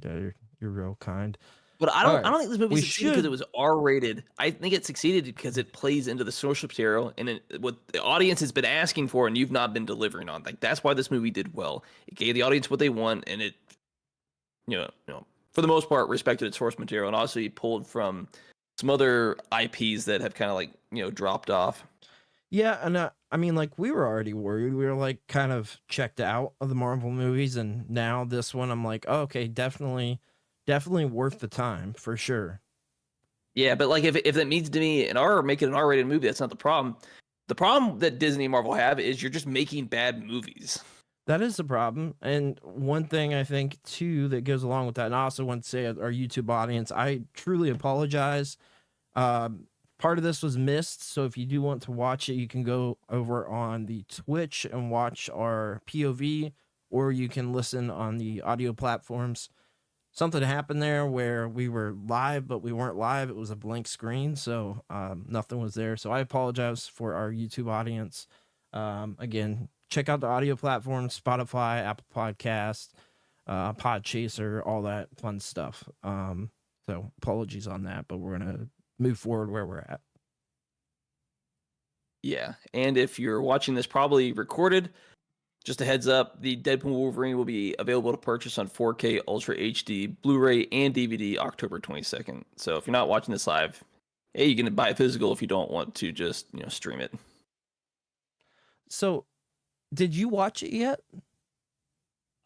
Yeah, you're real kind. But All I right, don't think this movie we succeeded because it should. was R-rated. I think it succeeded because it plays into the source material and what the audience has been asking for, and you've not been delivering on. Like that's why this movie did well. It gave the audience what they want, and it, for the most part, respected its source material, and also he pulled from some other IPs that have kind of like dropped off. Yeah, and I mean, like we were already worried. We were like kind of checked out of the Marvel movies, and now this one, I'm like, oh, okay, definitely worth the time for sure. Yeah, but like if it means to me make it an R-rated movie, that's not the problem. The problem that Disney and Marvel have is you're just making bad movies. That is the problem. And one thing I think too that goes along with that, and I also want to say our YouTube audience, I truly apologize. Part of this was missed, so if you do want to watch it, you can go over on the Twitch and watch our POV, or you can listen on the audio platforms. Something happened there where we were live, but we weren't live. It was a blank screen, so nothing was there. So I apologize for our YouTube audience. Again, check out the audio platforms: Spotify, Apple Podcast, Podchaser, all that fun stuff. So apologies on that, but we're gonna move forward where we're at. Yeah, and if you're watching this probably recorded, just a heads up, the Deadpool Wolverine will be available to purchase on 4K Ultra HD, Blu-ray, and DVD October 22nd. So if you're not watching this live, hey, you can buy it physical if you don't want to just stream it. So, did you watch it yet?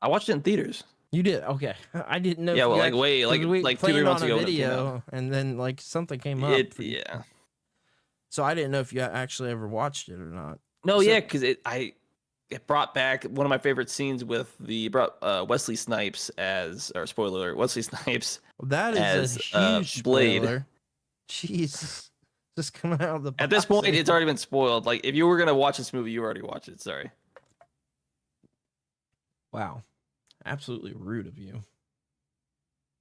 I watched it in theaters. You did? Okay. I didn't know. Yeah, well, like we 2-3 months ago. Video, and then like something came up. Yeah. So I didn't know if you actually ever watched it or not. No, yeah, because it brought back one of my favorite scenes with Wesley Snipes as, or spoiler alert, Wesley Snipes. That is as, a huge Blade. Spoiler. Jeez. Just coming out of the box. At this point, it's already been spoiled. Like, if you were going to watch this movie, you already watched it. Sorry. Wow. Absolutely rude of you.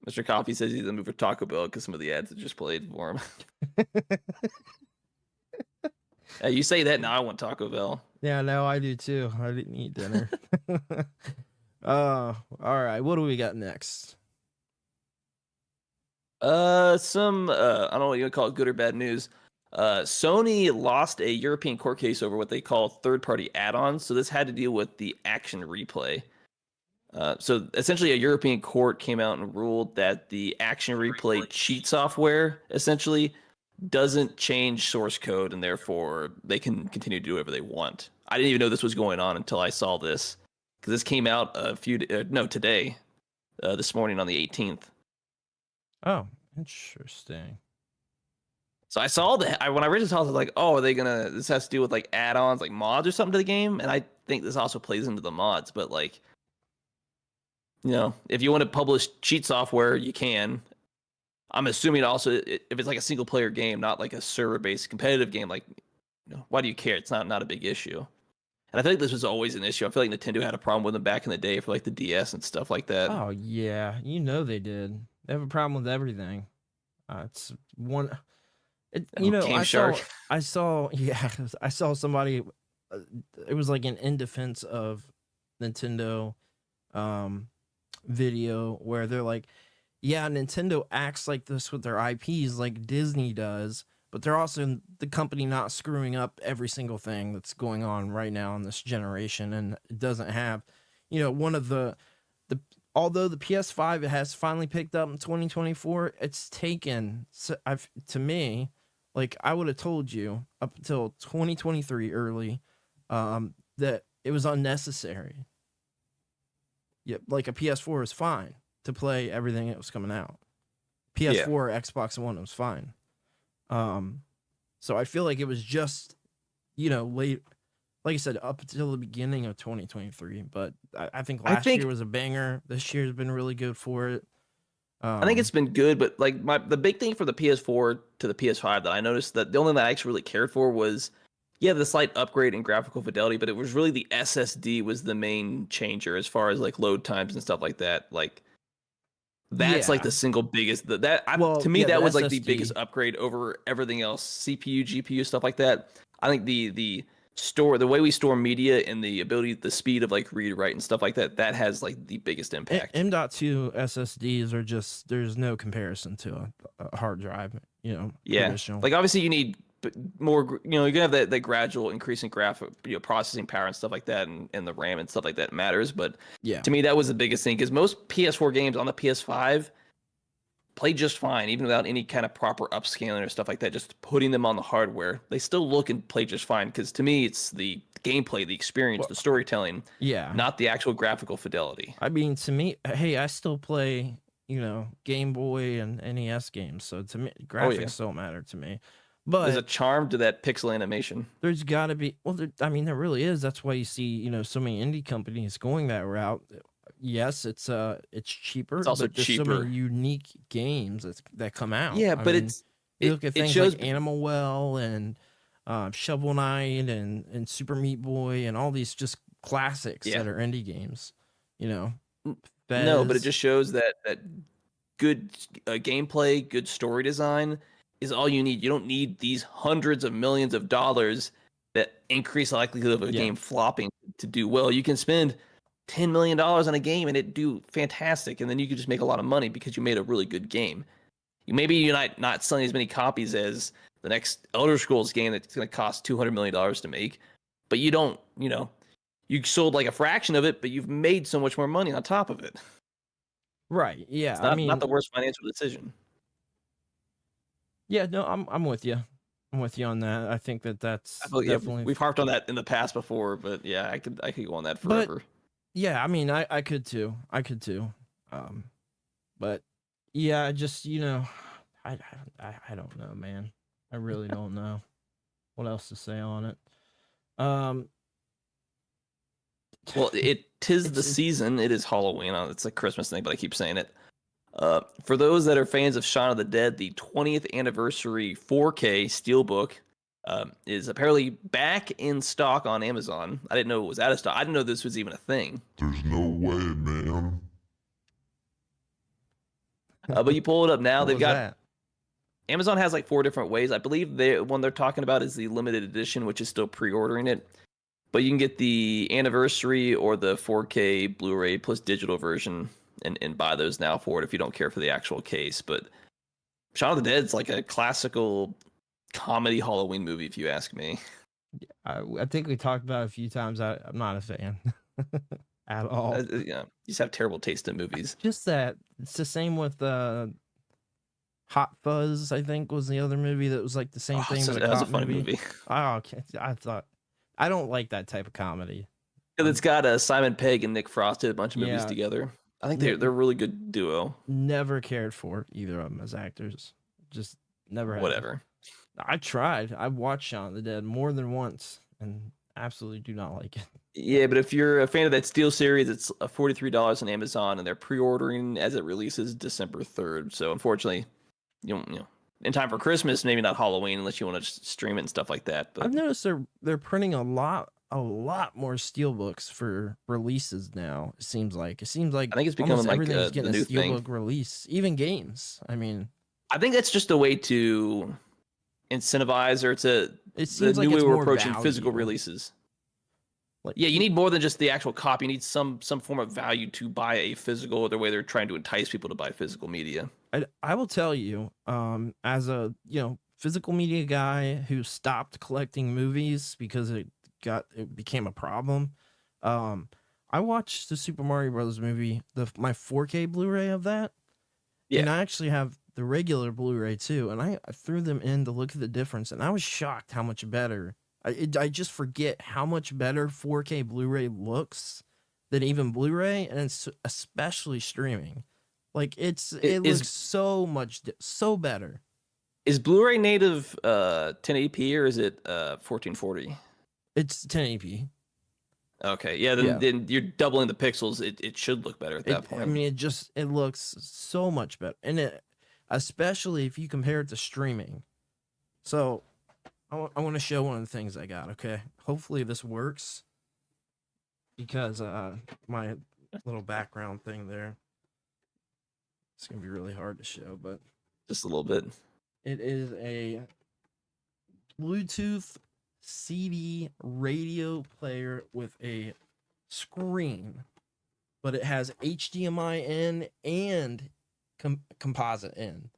Mr. Coffee says he's in the mood for Taco Bell because some of the ads that just played for him. Hey, you say that, now I want Taco Bell. Yeah, no, I do too. I didn't eat dinner. All right. What do we got next? Some I don't know what you would call it, good or bad news. Sony lost a European court case over what they call third-party add-ons. So this had to deal with the action replay. So essentially, a European court came out and ruled that the action replay cheat software essentially doesn't change source code, and therefore they can continue to do whatever they want. I didn't even know this was going on until I saw this, because this came out today, this morning on the 18th. Oh, interesting. So I saw that when I originally saw it, I was like, "Oh, are they gonna? This has to do with like add-ons, like mods or something to the game." And I think this also plays into the mods, but like, if you want to publish cheat software, you can. I'm assuming also if it's like a single player game, not like a server based competitive game, like, why do you care? It's not a big issue. And I feel like this was always an issue. I feel like Nintendo had a problem with them back in the day for like the DS and stuff like that. Oh yeah, they did. They have a problem with everything. It's one. I saw somebody. It was like an in defense of Nintendo, video where they're like, yeah, Nintendo acts like this with their IPs like Disney does, but they're also the company not screwing up every single thing that's going on right now in this generation, and it doesn't have, one of the although the PS5 has finally picked up in 2024, it's taken to me, like I would have told you up until 2023 early, that it was unnecessary. Yeah, like a PS4 is fine to play everything that was coming out. PS4, yeah. Xbox One was fine. So I feel like it was just, late, like I said, up until the beginning of 2023. But I think last year was a banger. This year's been really good for it. I think it's been good, but like the big thing for the PS4 to the PS5 that I noticed, that the only thing that I actually really cared for was, the slight upgrade in graphical fidelity, but it was really the SSD was the main changer as far as like load times and stuff like that. Like, that's like the single biggest to me that was like the biggest upgrade over everything else. CPU, GPU, stuff like that. I think the the way we store media and the speed of like read, write, and stuff like that, that has like the biggest impact. M.2 SSDs are just, there's no comparison to a hard drive, traditional. Like obviously you need more, you're gonna have that gradual increase in graphic, processing power and stuff like that, and the RAM and stuff like that matters. But yeah, to me, that was the biggest thing, because most PS4 games on the PS5 play just fine, even without any kind of proper upscaling or stuff like that. Just putting them on the hardware, they still look and play just fine. Because to me, it's the gameplay, the experience, the storytelling, not the actual graphical fidelity. I mean, to me, hey, I still play, Game Boy and NES games, so to me, graphics don't matter to me. But there's a charm to that pixel animation. There's got to be, there really is. That's why you see, so many indie companies going that route. Yes, it's cheaper. It's also but there's cheaper. So many unique games that come out. Yeah, but you look at things like Animal Well and Shovel Knight and Super Meat Boy and all these just classics that are indie games. No, but it just shows that good gameplay, good story design is all you need. You don't need these hundreds of millions of dollars that increase the likelihood of a game flopping to do well. You can spend $10 million on a game and it do fantastic, and then you could just make a lot of money because you made a really good game. You're not selling as many copies as the next Elder Scrolls game that's going to cost $200 million to make, but you don't, you sold like a fraction of it, but you've made so much more money on top of it. Right. Yeah. It's not the worst financial decision. Yeah, no, I'm with you. I'm with you on that. I think that's definitely. We've harped on that in the past before, but yeah, I could go on that forever. But, yeah, I mean, I could too. But yeah, just I don't know, man. I really don't know what else to say on it. Well, tis the season. It is Halloween. It's a Christmas thing, but I keep saying it. For those that are fans of Shaun of the Dead, the 20th anniversary 4K Steelbook is apparently back in stock on Amazon. I didn't know it was out of stock. I didn't know this was even a thing. There's no way, man. But you pull it up now. They've got that? Amazon has like 4 different ways. I believe the one they're talking about is the limited edition, which is still pre-ordering it. But you can get the anniversary or the 4K Blu-ray plus digital version and buy those now for it if you don't care for the actual case. But Shaun of the Dead's like a classical comedy Halloween movie, if you ask me. I think we talked about it a few times. I'm not a fan at all. You just have terrible taste in movies. Just that it's the same with Hot Fuzz. I think was the other movie that was like the same thing. So that was a funny movie. Oh, okay. I don't like that type of comedy. It's got Simon Pegg and Nick Frost did a bunch of movies together. I think they're a really good duo. Never cared for either of them as actors. Just never had. Whatever. I tried. I watched Shaun of the Dead more than once and absolutely do not like it. Yeah, but if you're a fan of that Steel series, it's $43 on Amazon, and they're pre-ordering as it releases December 3rd. So unfortunately, you know, in time for Christmas, maybe not Halloween, unless you want to stream it and stuff like that. But I've noticed they're printing a lot more Steelbooks for releases now. It seems like I think it's becoming like everything's the getting new a Steelbook thing. release, even games. I mean, I think that's just a way to incentivize, or it seems the like new way it's we're more approaching value. physical releases. Like, Yeah, you need more than just the actual copy. You need some form of value to buy a physical, or the way they're trying to entice people to buy physical media. I will tell you, as a physical media guy who stopped collecting movies because it became a problem. I watched the Super Mario Bros. Movie, my 4K Blu-ray of that. Yeah. And I actually have the regular Blu-ray too, and I threw them in to look at the difference, and I was shocked how much better. I just forget how much better 4K Blu-ray looks than even Blu-ray, and it's especially streaming. Like it looks so better. Is Blu-ray native 1080p or is it 1440? It's 1080p. Okay, yeah, then you're doubling the pixels. It should look better at that point. I mean, it looks so much better, and especially if you compare it to streaming. So, I want to show one of the things I got. Okay, hopefully this works, because my little background thing there, it's gonna be really hard to show, but Just a little bit. it is a Bluetooth CD radio player with a screen, but it has HDMI in and composite in,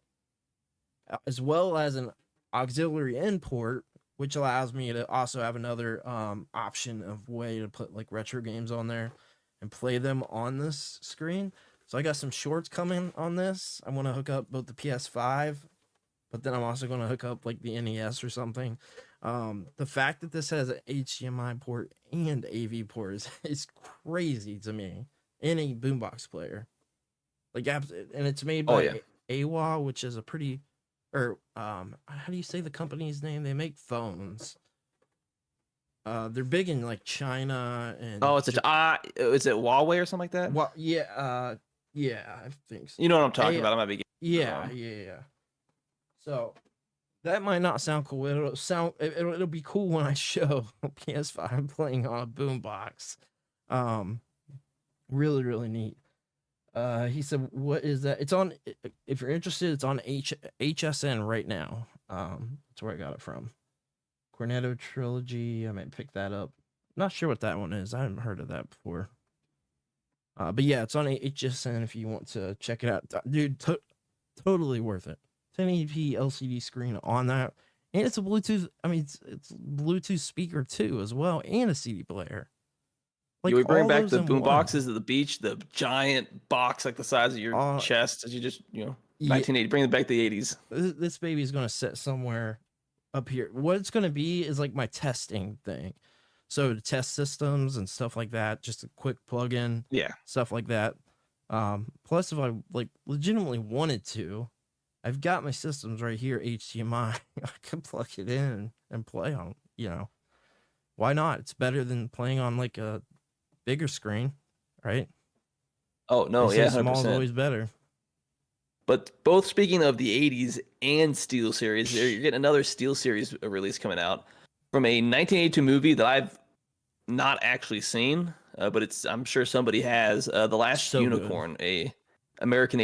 as well as an auxiliary in port, which allows me to also have another option of way to put like retro games on there and play them on this screen. So I got some shorts coming on this. I want to hook up both the PS5, but then I'm also going to hook up like the NES or something. The fact that this has an HDMI port and AV port is crazy to me. Any boombox player, like, and it's made by 𝐴𝐻, which is a pretty, or how do you say the company's name? They make phones. They're big in like China and. Oh, is it Huawei or something like that? Well, yeah, I think so. You know what I'm talking about. I might be. Yeah. So that might not sound cool. It'll be cool when I show PS5 playing on a boombox. Really, really neat. He said, "What is that?" It's on. If you're interested, it's on HSN right now. That's where I got it from. Cornetto Trilogy. I might pick that up. Not sure what that one is. I haven't heard of that before. But yeah, it's on HSN if you want to check it out, dude. Totally worth it. 1080p LCD screen on that, and it's a Bluetooth. I mean, it's Bluetooth speaker too as well, and a CD player. Like, we bring back the boom boxes at the beach, the giant box like the size of your chest, as you just 1980. Bring it back to the 80s. This baby is gonna sit somewhere up here. What it's gonna be is like my testing thing. So to test systems and stuff like that, just a quick plug-in, stuff like that. Plus, if I like legitimately wanted to, I've got my systems right here, HDMI. I can plug it in and play on. Why not? It's better than playing on like a bigger screen, right? Oh no, yeah, 100%. Small is always better. But both speaking of the 80s and Steel Series, you're getting another Steel Series release coming out from a 1982 movie that I've not actually seen, but I'm sure somebody has. The Last Unicorn, a American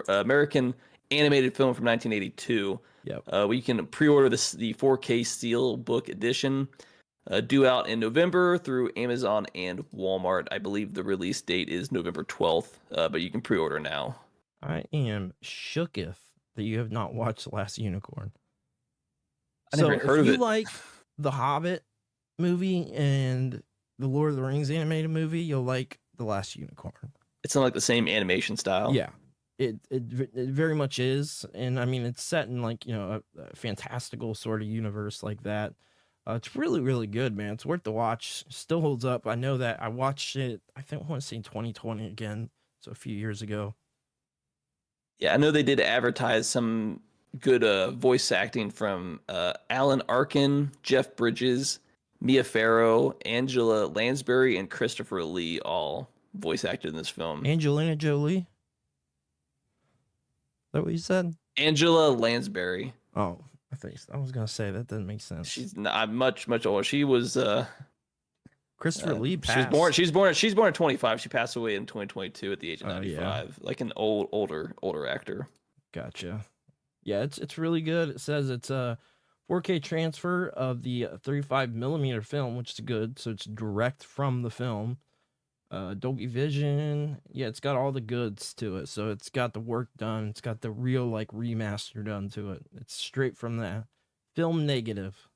American animated film from 1982. Yep. We can pre-order the 4K Steelbook edition. Due out in November through Amazon and Walmart. I believe the release date is November 12th, but you can pre-order now. I am shooketh that you have not watched The Last Unicorn. I never heard of it. If you like the Hobbit movie and the Lord of the Rings animated movie, you'll like The Last Unicorn. It's not like the same animation style. Yeah, it very much is. And I mean, it's set in like, a fantastical sort of universe like that. It's really, really good, man. It's worth the watch. Still holds up. I know that I watched it, I want to say in 2020 again. So a few years ago. Yeah, I know they did advertise some good voice acting from Alan Arkin, Jeff Bridges, Mia Farrow, Angela Lansbury, and Christopher Lee all voice acted in this film. Angelina Jolie? Is that what you said? Angela Lansbury. Oh. I was gonna say that doesn't make sense. She's not much older. She was Christopher Lee passed. She's born in 25. She passed away in 2022 at the age of 95. Like an older actor. Gotcha. Yeah, it's really good. It says it's a 4K transfer of the 35mm film, which is good. So it's direct from the film. Dolby Vision. Yeah, it's got all the goods to it. So it's got the work done. It's got the real like remaster done to it. It's straight from the film negative.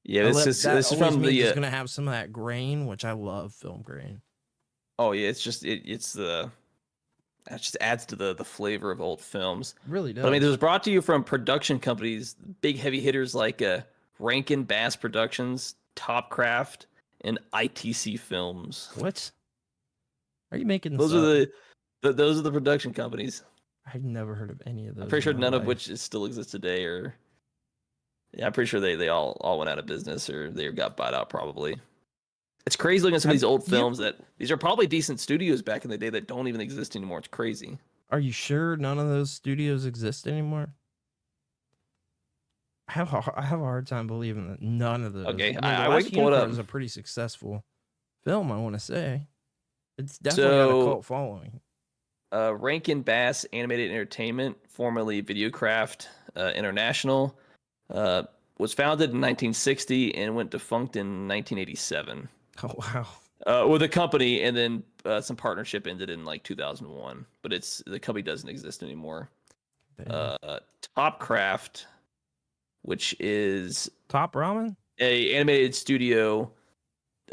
Yeah, this is from the. It's gonna have some of that grain, which I love. Film grain. Oh yeah, it's just it just adds to the flavor of old films. It really does. But, I mean, this was brought to you from production companies, big heavy hitters like Rankin Bass Productions, Topcraft, and ITC Films. What? Are you making this those up? Those are the production companies. I've never heard of any of those. I'm pretty sure none of which still exist today, or I'm pretty sure they all went out of business or they got bought out probably. It's crazy looking at some of these old films that these are probably decent studios back in the day that don't even exist anymore. It's crazy. Are you sure none of those studios exist anymore? I have a hard time believing that none of those. Okay, I can pull it up. It was a pretty successful film, I want to say. It's definitely got a cult following. Rankin Bass Animated Entertainment, formerly Videocraft International, was founded in 1960 and went defunct in 1987. Oh wow. With a company, and then some partnership ended in like 2001. But the company doesn't exist anymore. Damn. Topcraft, which is Top Ramen? a animated studio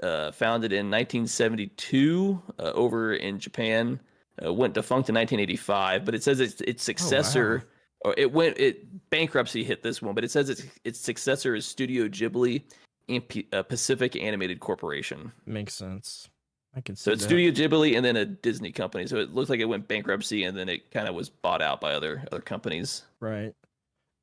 founded in 1972 over in Japan. Went defunct in 1985, but it says its successor, or it bankruptcy hit this one, but it says its successor is Studio Ghibli and Pacific Animated Corporation. Makes sense. I can see So it's that. Studio Ghibli and then a Disney company. So it looks like it went bankruptcy and then it kind of was bought out by other companies. Right.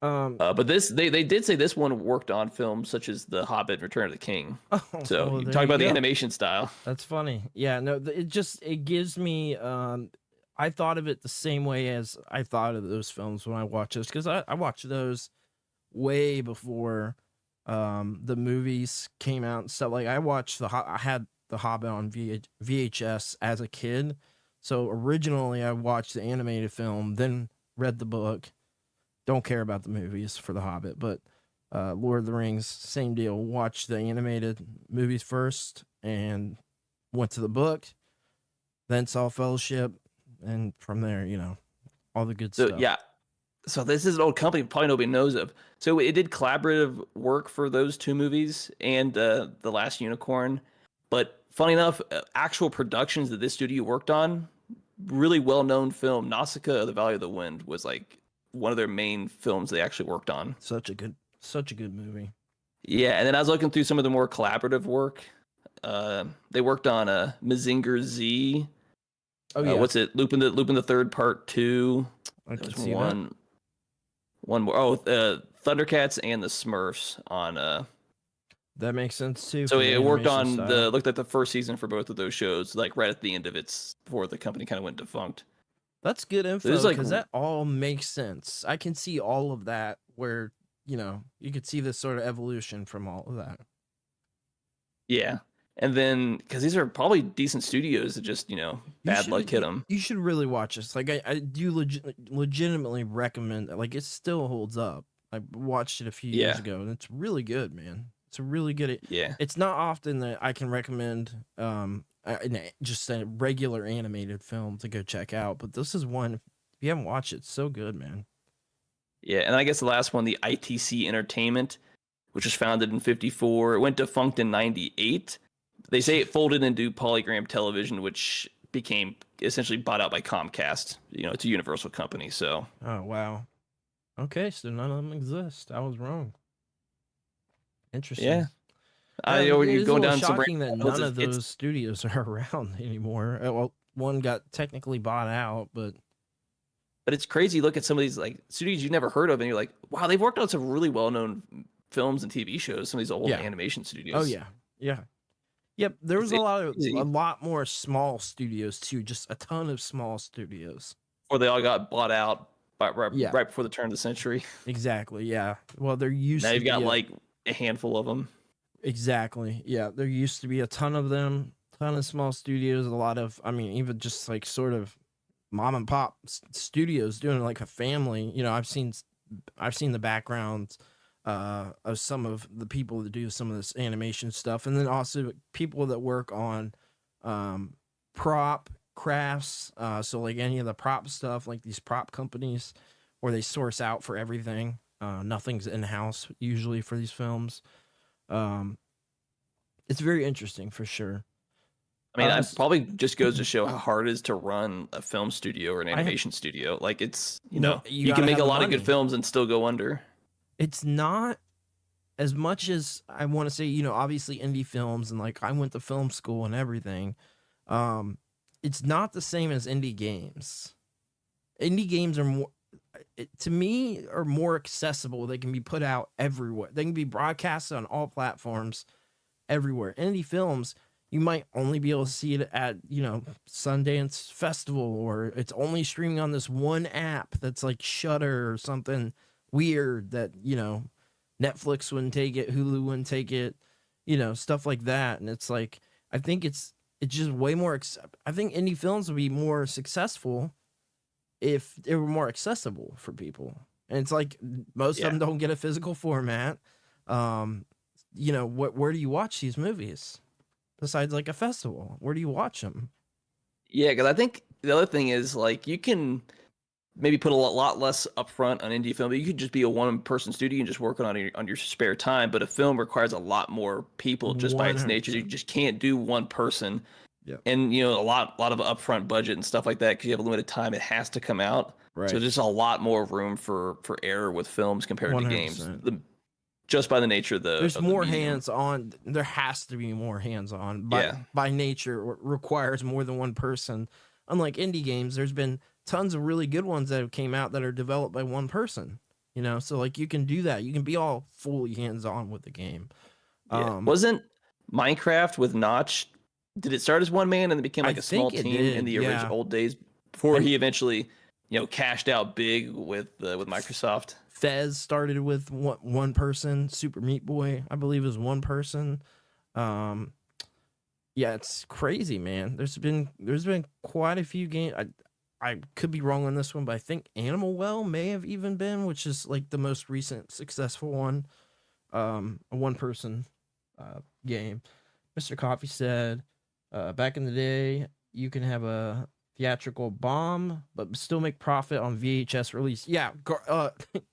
But they did say this one worked on films such as The Hobbit, Return of the King. So well, you there talk about the go. animation style. That's funny. Yeah, no, it gives me I thought of it the same way as I thought of those films when I watched those, because I watched those way before the movies came out and stuff. Like I had The Hobbit on VHS as a kid. So originally I watched the animated film, then read the book. Don't care about the movies for The Hobbit, but Lord of the Rings, same deal. Watched the animated movies first and went to the book, then saw Fellowship, and from there, all the good So stuff. yeah. So this is an old company probably nobody knows of. So it did collaborative work for those two movies and The Last Unicorn. But funny enough, actual productions that this studio worked on, really well-known film, Nausicaa of the Valley of the Wind, was like one of their main films they actually worked on. Such a good movie. Yeah, and then I was looking through some of the more collaborative work. They worked on Mazinger Z. Oh yeah. What's it? Lupin the Third Part 2. I There can was see one more. Oh, Thundercats and the Smurfs on. that makes sense too. So for the it worked animation on style. looked at the first season for both of those shows, like right at the end of before the company kind of went defunct. That's good info, There's, like, because that all makes sense. I can see all of that where, you could see this sort of evolution from all of that. Yeah, and then because these are probably decent studios that just bad luck hit them. You should really watch this. Like I do legitimately recommend it. Like it still holds up. I watched it a few years ago and it's really good, man. It's a really good. Yeah, It's not often that I can recommend just a regular animated film to go check out, but this is one. If you haven't watched it, it's so good, man. yeah, and I guess the last one, the ITC Entertainment, which was founded in '54, it went defunct in '98. They say it folded into Polygram Television, which became essentially bought out by Comcast. It's a Universal company. So Oh wow. Okay, so none of them exist. I was wrong. Interesting. yeah, It you're is going a down little some shocking that rabbit holes. none of those studios are around anymore. Well, one got technically bought out, but But it's crazy. You look at some of these like studios you've never heard of, and you're like, wow, they've worked on some really well-known films and TV shows. Some of these old Yeah. animation studios. oh yeah. Yep, there was It's a crazy. lot more small studios too, just a ton of small studios. Or they all got bought out Yeah. right before the turn of the century. Exactly, yeah. Well, there used Now to you've got be like a handful of them. exactly. Yeah, there used to be a ton of them, ton of small studios, a lot of even just like sort of mom and pop studios doing it like a family. I've seen the backgrounds of some of the people that do some of this animation stuff, and then also people that work on prop crafts, so like any of the prop stuff, like these prop companies where they source out for everything. Nothing's in-house usually for these films. It's very interesting for sure. I mean, Uh, that probably just goes to show how hard it is to run a film studio or an animation studio. Like it's, No, you you gotta can make have a the lot of money. good films and still go under. It's not as much as I want to say, obviously indie films and like I went to film school and everything. It's not the same as indie games. Indie games are more, to me, are more accessible. They can be put out everywhere. They can be broadcasted on all platforms everywhere. Indie films, you might only be able to see it at, Sundance Festival, or it's only streaming on this one app that's like Shudder or something weird that, Netflix wouldn't take it, Hulu wouldn't take it, stuff like that. And it's like, I think it's just way more, I think indie films would be more successful if they were more accessible for people. And it's like most of them don't get a physical format. Where do you watch these movies besides like a festival? Where do you watch them? Yeah, because I think the other thing is like you can maybe put a lot less upfront on indie film. But you could just be a one-person studio and just work on your spare time. But a film requires a lot more people just by its nature. You 100%. just can't do one person. Yeah. And a lot of upfront budget and stuff like that because you have a limited time. It has to come out. Right. So there's a lot more room for error with films compared to games. 100%. Just by the nature of the There's of more the medium. hands-on. There has to be more hands-on. Yeah. By nature, requires more than one person. Unlike indie games, there's been tons of really good ones that have came out that are developed by one person. So like you can do that. You can be all fully hands-on with the game. Yeah. Wasn't Minecraft with Notch? Did it start as one man and then became like a small team in the original old days before he eventually, cashed out big with Microsoft? Fez started with one person. Super Meat Boy, I believe, is one person. Yeah, it's crazy, man. There's been quite a few games. I could be wrong on this one, but I think Animal Well may have even been, which is like the most recent successful one. A one person game. Mr. Coffee said, back in the day, you can have a theatrical bomb, but still make profit on VHS release. Yeah,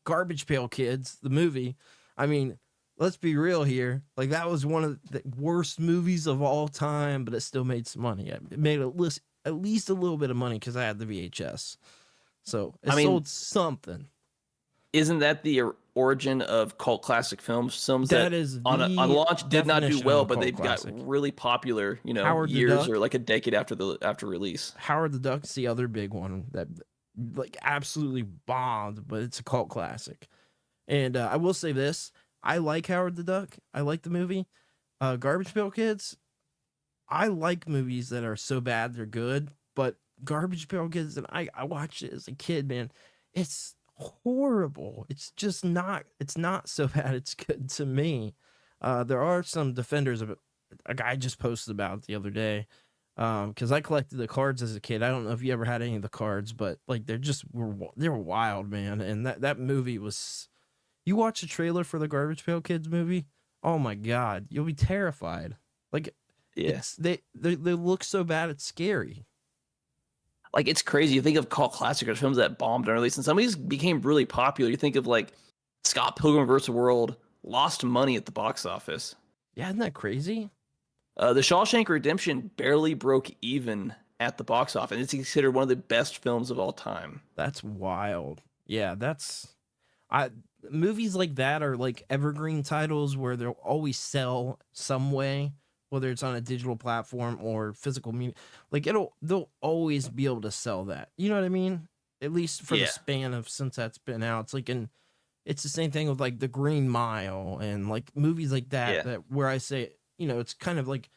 Garbage Pail Kids, the movie. I mean, let's be real here. Like, that was one of the worst movies of all time, but it still made some money. It made at least a little bit of money because I had the VHS. So it sold something. Isn't that the origin of cult classic films? Films that is on launch did not do well, but they've classic. got really popular, Howard the years Duck. or like a decade after release. Howard the Duck's the other big one that like absolutely bombed, but it's a cult classic. And I will say this. I like Howard the Duck. I like the movie. Garbage Pail Kids. I like movies that are so bad they're good, but Garbage Pail Kids, and I watched it as a kid, man. It's horrible. It's just not. It's not so bad. It's good to me. There are some defenders of it. A guy just posted about it the other day. Because I collected the cards as a kid. I don't know if you ever had any of the cards, but like they were wild, man. And that movie was. You watch the trailer for the Garbage Pail Kids movie? Oh my god, you'll be terrified. Like, yes, they look so bad, it's scary. Like, it's crazy. You think of cult classic or films that bombed on release, and some of these became really popular. You think of like Scott Pilgrim vs. World lost money at the box office. Yeah, isn't that crazy? The Shawshank Redemption barely broke even at the box office. And it's considered one of the best films of all time. That's wild. Yeah, movies like that are like evergreen titles where they'll always sell some way, whether it's on a digital platform or physical media. Like they'll always be able to sell that. You know what I mean? At least for the span of since that's been out. It's like it's the same thing with like The Green Mile and like movies like that that where I say, it's kind of like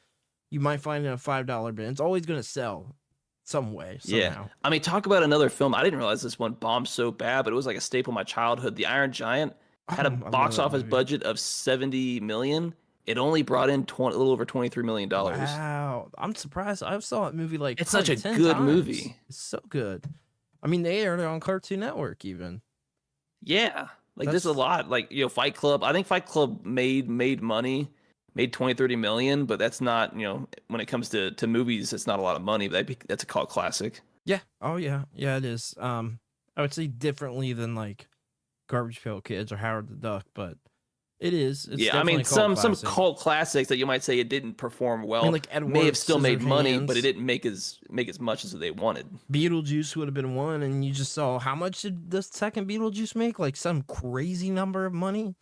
you might find it in a $5 bin. It's always gonna sell some way somehow. Yeah, I mean, talk about another film. I didn't realize this one bombed so bad, but it was like a staple of my childhood. The Iron Giant had a box office budget of $70 million. It only brought in a little over $23 million. Wow, I'm surprised. I saw that movie like it's such a 10 good times. movie. It's so good. I mean, they aired it on Cartoon Network even. Yeah, like there's a lot. Like Fight Club. I think Fight Club made money. Made 20-30 million, but that's not, when it comes to movies, it's not a lot of money, but that's a cult classic. Yeah. Oh yeah. Yeah, it is. I would say differently than like Garbage Pail Kids or Howard the Duck, but it is. It's I mean, some classic. cult classics that you might say it didn't perform well, like Edward may have still made money, Scissorhands. but it didn't make as much as they wanted. Beetlejuice would have been one, and you just saw how much did the second Beetlejuice make? Like some crazy number of money.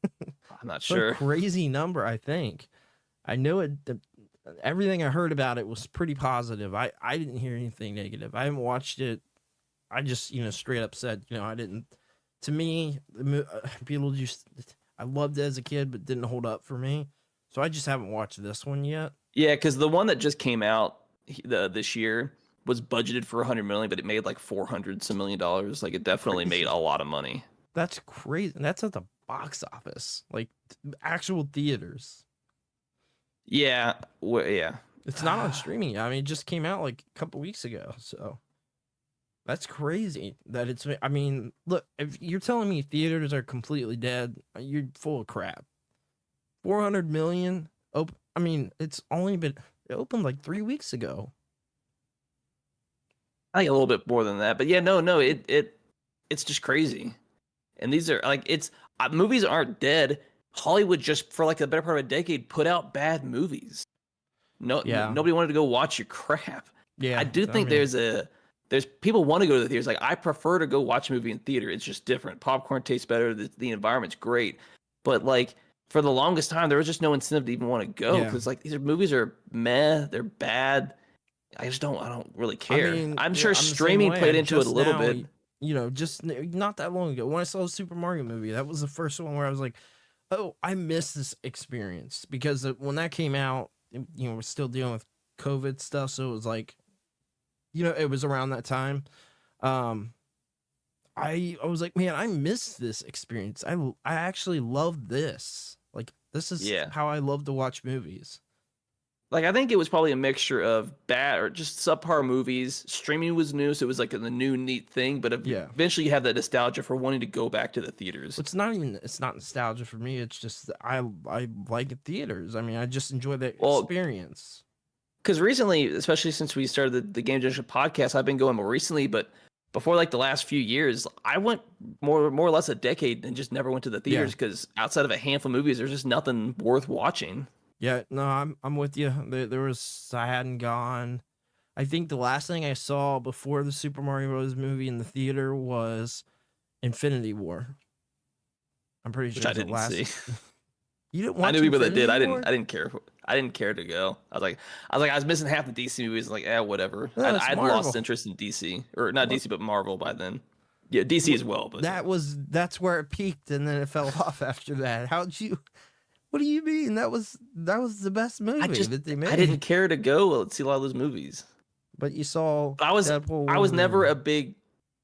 I'm not Some sure. crazy number, I think. I know it. Everything I heard about it was pretty positive. I didn't hear anything negative. I haven't watched it. I just straight up said I didn't. To me, Beetlejuice, I loved it as a kid, but didn't hold up for me. So I just haven't watched this one yet. Yeah, because the one that just came out this year was budgeted for $100 million, but it made like $400 million. Like it definitely made a lot of money. That's crazy. That's at the box office, like actual theaters. Yeah, yeah. It's not on streaming. I mean, it just came out like a couple weeks ago. So that's crazy that I mean, look, if you're telling me theaters are completely dead, you're full of crap. 400 million. I mean, it opened like 3 weeks ago. I think a little bit more than that, but yeah, no, it's just crazy. And these are like movies aren't dead. Hollywood just for like the better part of a decade put out bad movies. Yeah. Nobody wanted to go watch your crap. Yeah, I do think mean, there's people want to go to the theaters. Like I prefer to go watch a movie in theater. It's just different. Popcorn tastes better. The environment's great. But like for the longest time, there was just no incentive to even want to go because like these movies are meh. They're bad. I don't really care. I mean, I'm sure I'm the same streaming way. played into it a Just little now, bit. You know, just not that long ago when I saw the Super Mario movie, that was the first one where I was like, oh, I missed this experience because when that came out, you know, we're still dealing with COVID stuff. So it was like, you know, it was around that time. I was like, man, I missed this experience. I actually love this. Like, this is how I love to watch movies. Like, I think it was probably a mixture of bad or just subpar movies. Streaming was new, so it was like the new neat thing. But eventually, you have that nostalgia for wanting to go back to the theaters. It's not nostalgia for me. It's just that I like theaters. I mean, I just enjoy the experience. Because recently, especially since we started the Game Junction podcast, I've been going more recently. But before like the last few years, I went more or less a decade and just never went to the theaters because outside of a handful of movies, there's just nothing worth watching. Yeah, no, I'm with you. I hadn't gone. I think the last thing I saw before the Super Mario Bros. Movie in the theater was Infinity War. I'm pretty sure I didn't see. You didn't watch I knew people Infinity that did. War? I didn't care. I didn't care to go. I was missing half the DC movies. Like, whatever. No, I'd lost interest in DC or not DC, but Marvel by then. Yeah, DC as well. But that's where it peaked, and then it fell off after that. What do you mean? That was the best movie that they made. I didn't care to go see a lot of those movies. But you saw. I was never a big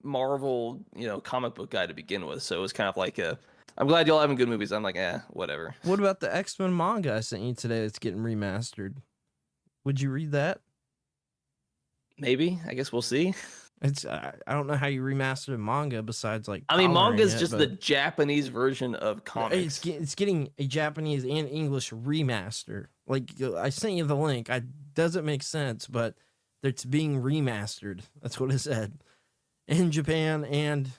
Marvel, comic book guy to begin with, so it was kind of like I'm glad y'all having good movies. I'm like, whatever. What about the X-Men manga I sent you today that's getting remastered? Would you read that? Maybe. I guess we'll see. I don't know how you remaster a manga besides like. I mean, manga is just the Japanese version of comics. It's getting a Japanese and English remaster. Like I sent you the link. Doesn't make sense, but it's being remastered. That's what it said in Japan and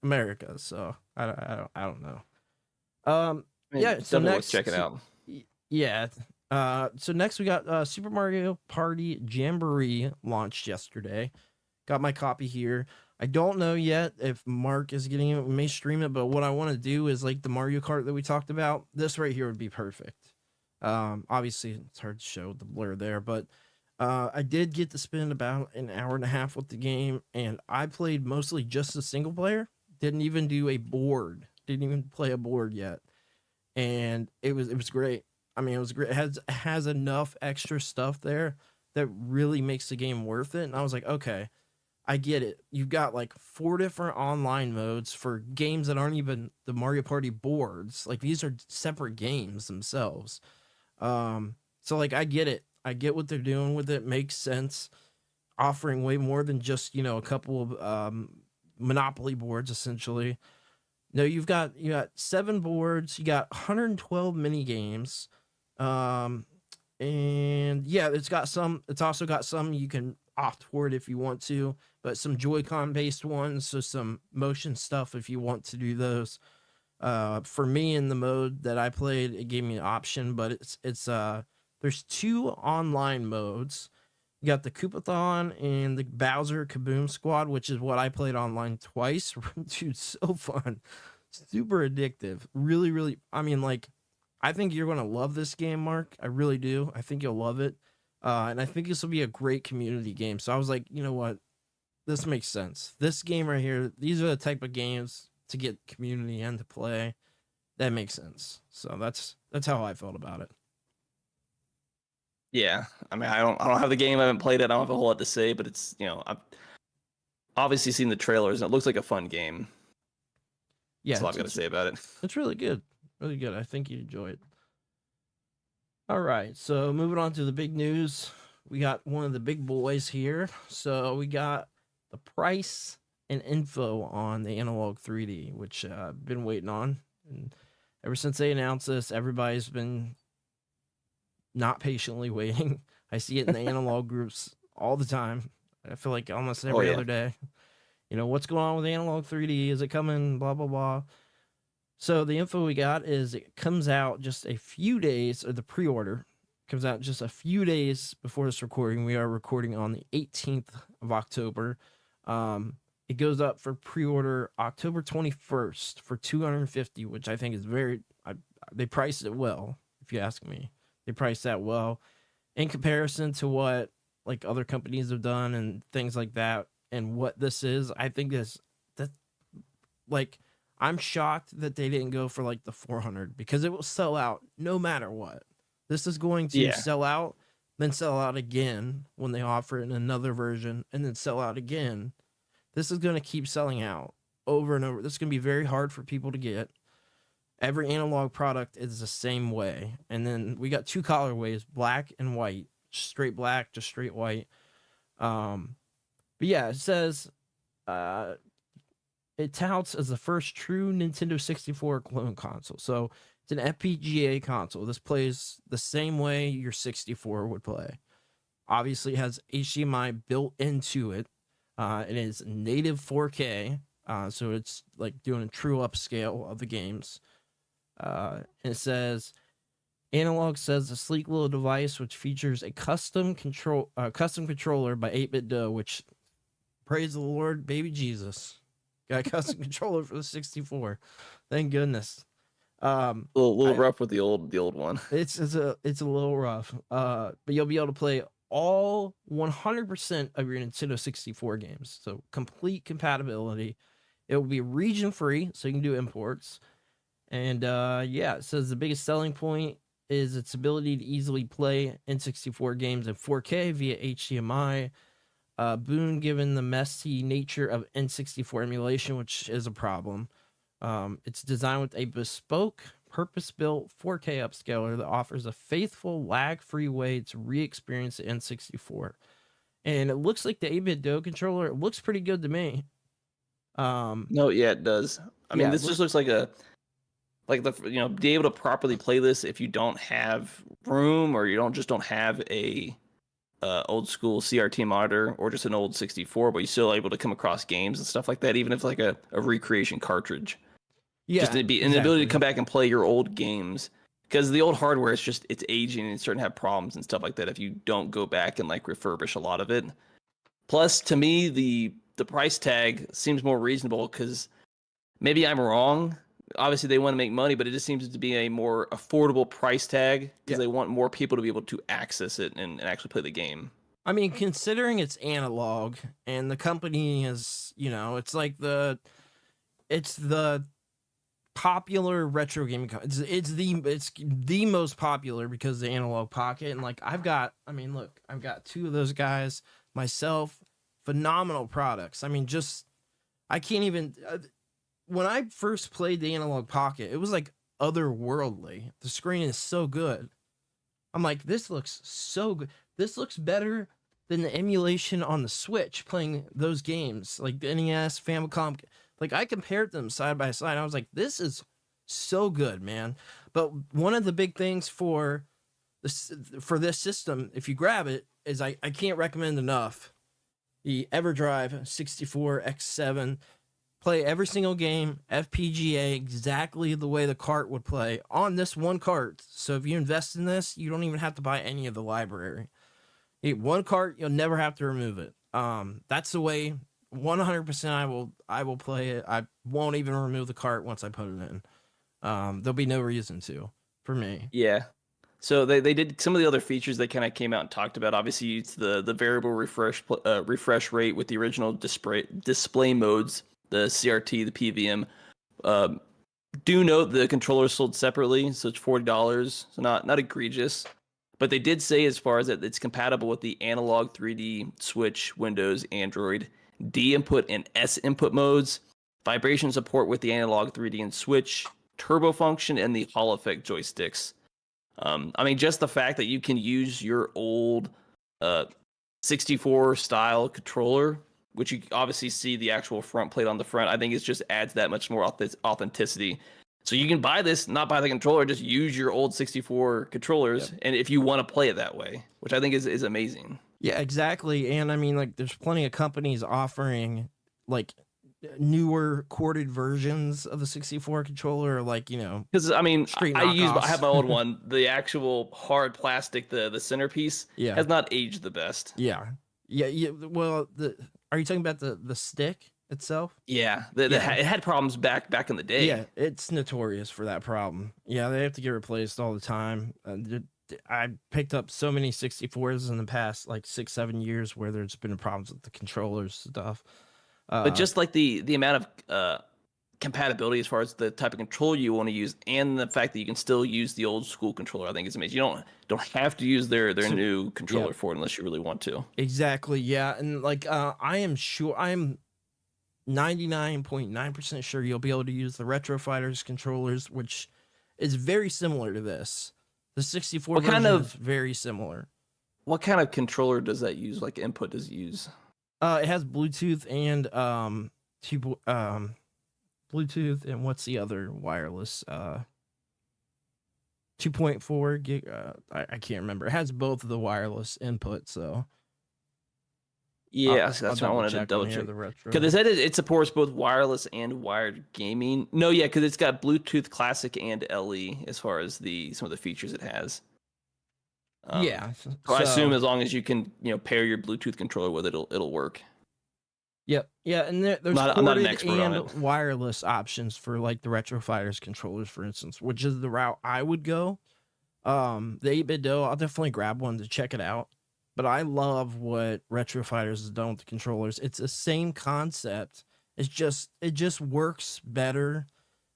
America. So I don't know. Yeah. So next, check it out. Yeah. So next we got Super Mario Party Jamboree launched yesterday. Got my copy here. I don't know yet if Mark is getting it. We may stream it, but what I want to do is like the Mario Kart that we talked about. This right here would be perfect. Obviously it's hard to show the blur there, but I did get to spend about an hour and a half with the game, and I played mostly just a single player. Didn't even do a board. Didn't even play a board yet, and it was great. I mean, it was great. It has enough extra stuff there that really makes the game worth it. And I was like, okay, I get it. You've got like 4 different online modes for games that aren't even the Mario Party boards. Like these are separate games themselves. So like I get it. I get what they're doing with it. Makes sense. Offering way more than just, a couple of Monopoly boards essentially. No, you got 7 boards, you got 112 mini games. And yeah, it's also got some you can opt for it if you want to, but some Joy-Con based ones, so some motion stuff if you want to do those. For me in the mode that I played, it gave me an option, but it's there's 2 online modes. You got the Koopathon and the Bowser Kaboom Squad, which is what I played online twice. Dude, so fun. Super addictive. Really, really, I mean, like, I think you're going to love this game, Mark. I really do. I think you'll love it. And I think this will be a great community game. So I was like, you know what? This makes sense. This game right here, these are the type of games to get community and to play. That makes sense. So that's how I felt about it. Yeah. I mean, I don't have the game. I haven't played it. I don't have a whole lot to say, but it's, I've obviously seen the trailers and it looks like a fun game. Yeah. That's all I've got to say about it. It's really good. Really good. I think you'd enjoy it. All right. So moving on to the big news. We got one of the big boys here. So we got the price and info on the Analogue 3D, which I've been waiting on and Ever since they announced this, everybody's been not patiently waiting. I see it in the analog groups all the time. I feel like almost every other day. What's going on with Analog 3D? Is it coming? Blah, blah, blah. So the info we got is it comes out just a few days, or the pre-order comes out just a few days before this recording. We are recording on the 18th of October. It goes up for pre-order October 21st for $250, which I think is they priced it well, if you ask me. They priced that well in comparison to what like other companies have done and things like that. And what this is, I think I'm shocked that they didn't go for like the 400 because it will sell out no matter what. This is going to sell out, then sell out again when they offer it in another version, and then sell out again. This is going to keep selling out over and over. This is going to be very hard for people to get. Every analog product is the same way. And then we got two colorways, black and white. Straight black, just straight white. But yeah, it says it touts as the first true Nintendo 64 clone console. So it's an FPGA console. This plays the same way your 64 would play. Obviously, it has HDMI built into it. It is native 4K, so it's like doing a true upscale of the games. And it says Analogue says a sleek little device which features a custom controller by 8BitDo, which praise the Lord, baby Jesus. Got a custom controller for the 64. Thank goodness. A little rough with the old one. It's a little rough. But you'll be able to play all 100% of your Nintendo 64 games. So complete compatibility. It will be region free, so you can do imports. And it says the biggest selling point is its ability to easily play N64 games in 4K via HDMI. Boon given the messy nature of N64 emulation, which is a problem. It's designed with a bespoke, purpose-built 4K upscaler that offers a faithful, lag-free way to re-experience the N64. And it looks like the 8BitDo controller. It looks pretty good to me. It does. I mean, this just looks like be able to properly play this if you don't have room or you don't have a old school CRT monitor or just an old 64, but you're still able to come across games and stuff like that, even if like a recreation cartridge. Yeah, just to be an ability to come back and play your old games, because the old hardware it's aging and it's starting to have problems and stuff like that if you don't go back and like refurbish a lot of it. Plus, to me, the price tag seems more reasonable, because maybe I'm wrong. Obviously, they want to make money, but it just seems to be a more affordable price tag because they want more people to be able to access it and actually play the game. I mean, considering it's Analog and the company is, it's like it's the popular retro gaming. It's the most popular because of the Analog Pocket. And like, I've got two of those guys myself. Phenomenal products. I mean, I can't even. When I first played the Analog Pocket, it was like otherworldly. The screen is so good. I'm like, this looks so good. This looks better than the emulation on the Switch playing those games, like the NES, Famicom. Like, I compared them side by side. I was like, this is so good, man. But one of the big things for this system, if you grab it, is I can't recommend enough the EverDrive 64X7. Play every single game, FPGA, exactly the way the cart would play on this one cart. So if you invest in this, you don't even have to buy any of the library. You get one cart, you'll never have to remove it. That's the way 100% I will play it. I won't even remove the cart once I put it in. There'll be no reason to for me. Yeah. So they did some of the other features they kind of came out and talked about. Obviously, it's the variable refresh rate with the original display modes. The CRT, the PVM. Do note the controller is sold separately, so it's $40, so not egregious. But they did say, as far as that, it's compatible with the Analog 3D, Switch, Windows, Android, D input and S input modes, vibration support with the Analog 3D and Switch, turbo function, and the Hall effect joysticks. I mean, just the fact that you can use your old 64 style controller, which you obviously see the actual front plate on the front, I think it just adds that much more authenticity. So you can buy this, not buy the controller, just use your old 64 controllers, and if you want to play it that way, which I think is amazing. Yeah, exactly. And I mean, like, there's plenty of companies offering like newer corded versions of the 64 controller, like, you know, Because I mean, street I knockoffs. have my old one. The actual hard plastic, the centerpiece, Yeah. has not aged the best. Yeah. Yeah. Well, are you talking about the stick itself? Yeah, Yeah. it had problems back in the day. Yeah, it's notorious for that problem. Yeah, they have to get replaced all the time. I picked up so many 64s in the past like 6-7 years where there's been problems with the controllers stuff. But just like the amount of compatibility as far as the type of controller you want to use, and the fact that you can still use the old school controller, I think is amazing. You don't have to use their new controller for it unless you really want to. Exactly. Yeah, and like I am 99.9% sure you'll be able to use the Retro Fighters controllers, which is very similar to this. The 64 What kind version of- is very similar. What kind of controller does that use? Like input does it use? It has Bluetooth and Bluetooth and what's the other wireless? 2.4 gig. I can't remember. It has both of the wireless inputs, so Yeah, I'll that's what I wanted to double on here, check. the retro. Because they said it supports both wireless and wired gaming. No, yeah, because it's got Bluetooth Classic and LE as far as some of the features it has. Yeah, So I assume as long as you can pair your Bluetooth controller with it, it'll work. Yep. Yeah, and there's I'm not an corded expert on and it. wireless options for like the Retro Fighters controllers, for instance, which is the route I would go. The 8-bit dough, I'll definitely grab one to check it out. But I love what Retro Fighters has done with the controllers. It's the same concept. It just works better.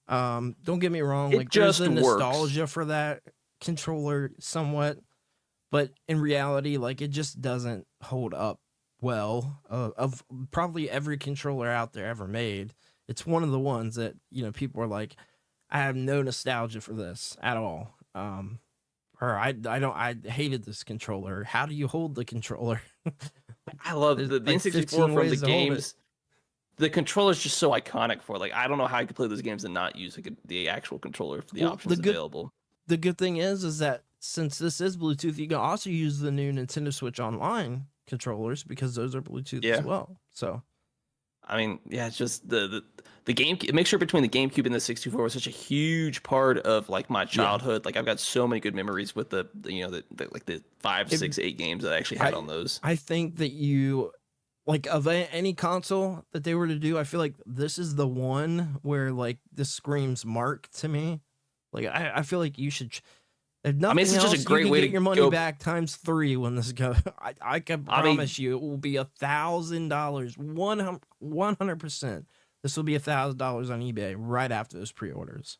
Don't get me wrong, It like there's just a works. nostalgia for that controller somewhat, but in reality, like it just doesn't hold up well. Of probably every controller out there ever made, it's one of the ones that people are like, I have no nostalgia for this at all. Or I hated this controller. How do you hold the controller? I love There's the like N64 15 from the ways to hold it. games. The controller's just so iconic for it. Like I don't know how you could play those games and not use the actual controller for the Well, options available. The good thing is that since this is Bluetooth, you can also use the new Nintendo Switch Online controllers because those are Bluetooth Yeah. as well. So I mean, yeah, it's just the game. It makes sure between the GameCube and the 64 was such a huge part of like my childhood. Like I've got so many good memories with the like the 5, 6, 8 games that I actually had on those. I think that you like of any console that they were to do, I feel like this is the one where like this screams Mark to me. Like I feel like you should. If nothing this is else, just a great you can way get to your money go- back ×3 when this goes. I can promise you it will be $1,000, 100%. This will be $1,000 on eBay right after those pre-orders.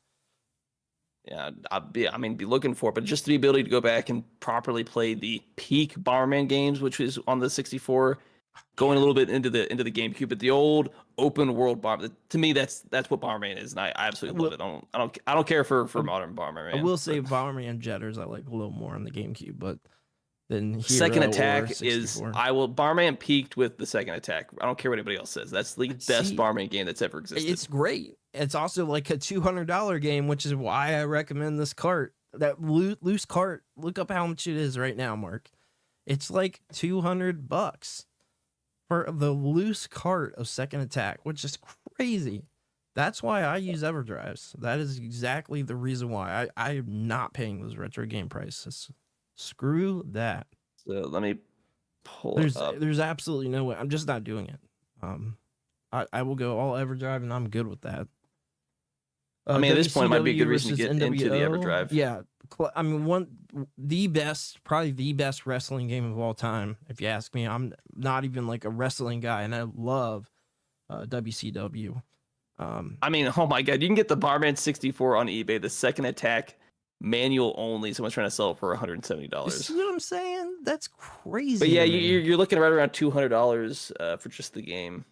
Yeah, be looking for it, but just the ability to go back and properly play the peak Bomberman games, which is on the 64, going a little bit into the GameCube, but the old open world Bomber. To me, that's what Bomberman is, and I absolutely love it. I don't care for modern Bomberman. I will say Bomberman Jetters I like a little more on the GameCube, but then Second Hero or Attack is 64. Bomberman peaked with the Second Attack. I don't care what anybody else says. That's the best Bomberman game that's ever existed. It's great. It's also like a $200 game, which is why I recommend this cart. That loose cart. Look up how much it is right now, Mark. It's like $200 for the loose cart of Second Attack, which is crazy. That's why I use EverDrives. That is exactly the reason why I am not paying those retro game prices. Screw that. So let me pull it up. There's absolutely no way. I'm just not doing it. I will go all EverDrive, and I'm good with that. I mean, at this point, it might be a good reason to versus get into the NWO. EverDrive. Yeah, I mean, probably the best wrestling game of all time. If you ask me, I'm not even like a wrestling guy, and I love WCW. I mean, oh my god, you can get the Bomberman 64 on eBay, the Second Attack manual only. Someone's trying to sell it for $170. You see what I'm saying? That's crazy. But yeah, to me. you're looking right around $200 for just the game.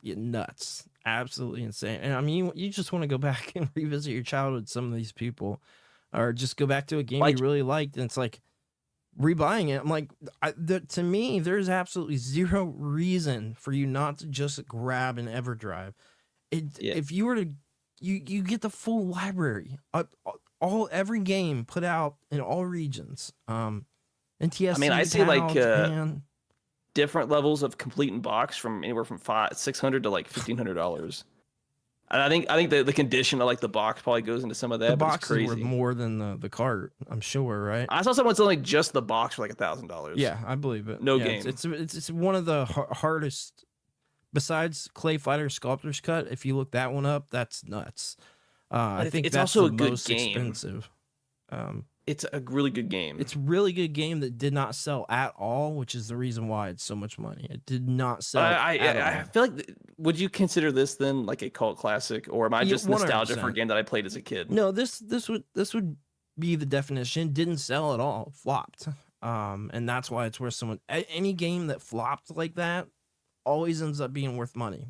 You're nuts, absolutely insane. And I mean, you just want to go back and revisit your childhood. Some of these people, or just go back to a game Like- you really liked, and it's like rebuying it. I'm like, to me, there's absolutely zero reason for you not to just grab an EverDrive. Yeah. If you were to you get the full library. Every game put out in all regions. NTSC, I mean, I see like Japan. different levels of complete in box from anywhere from $600 to like $1,500. And I think the condition of like the box probably goes into some of that. The but it's box is crazy. worth more than the cart, I'm sure, right? I saw someone selling like just the box for like $1,000. Yeah, I believe it. No Yeah, game. It's one of the hardest. Besides Clay Fighter Sculptor's Cut, if you look that one up, that's nuts. I think it's that's also the a good most game. expensive. It's a really good game. It's a really good game that did not sell at all, which is the reason why it's so much money. It did not sell at all. I feel like, would you consider this then like a cult classic, or am I just nostalgia for a 100%. game that I played as a kid? No, this would be the definition. Didn't sell at all, flopped, and that's why it's worth so much. Any game that flopped like that always ends up being worth money.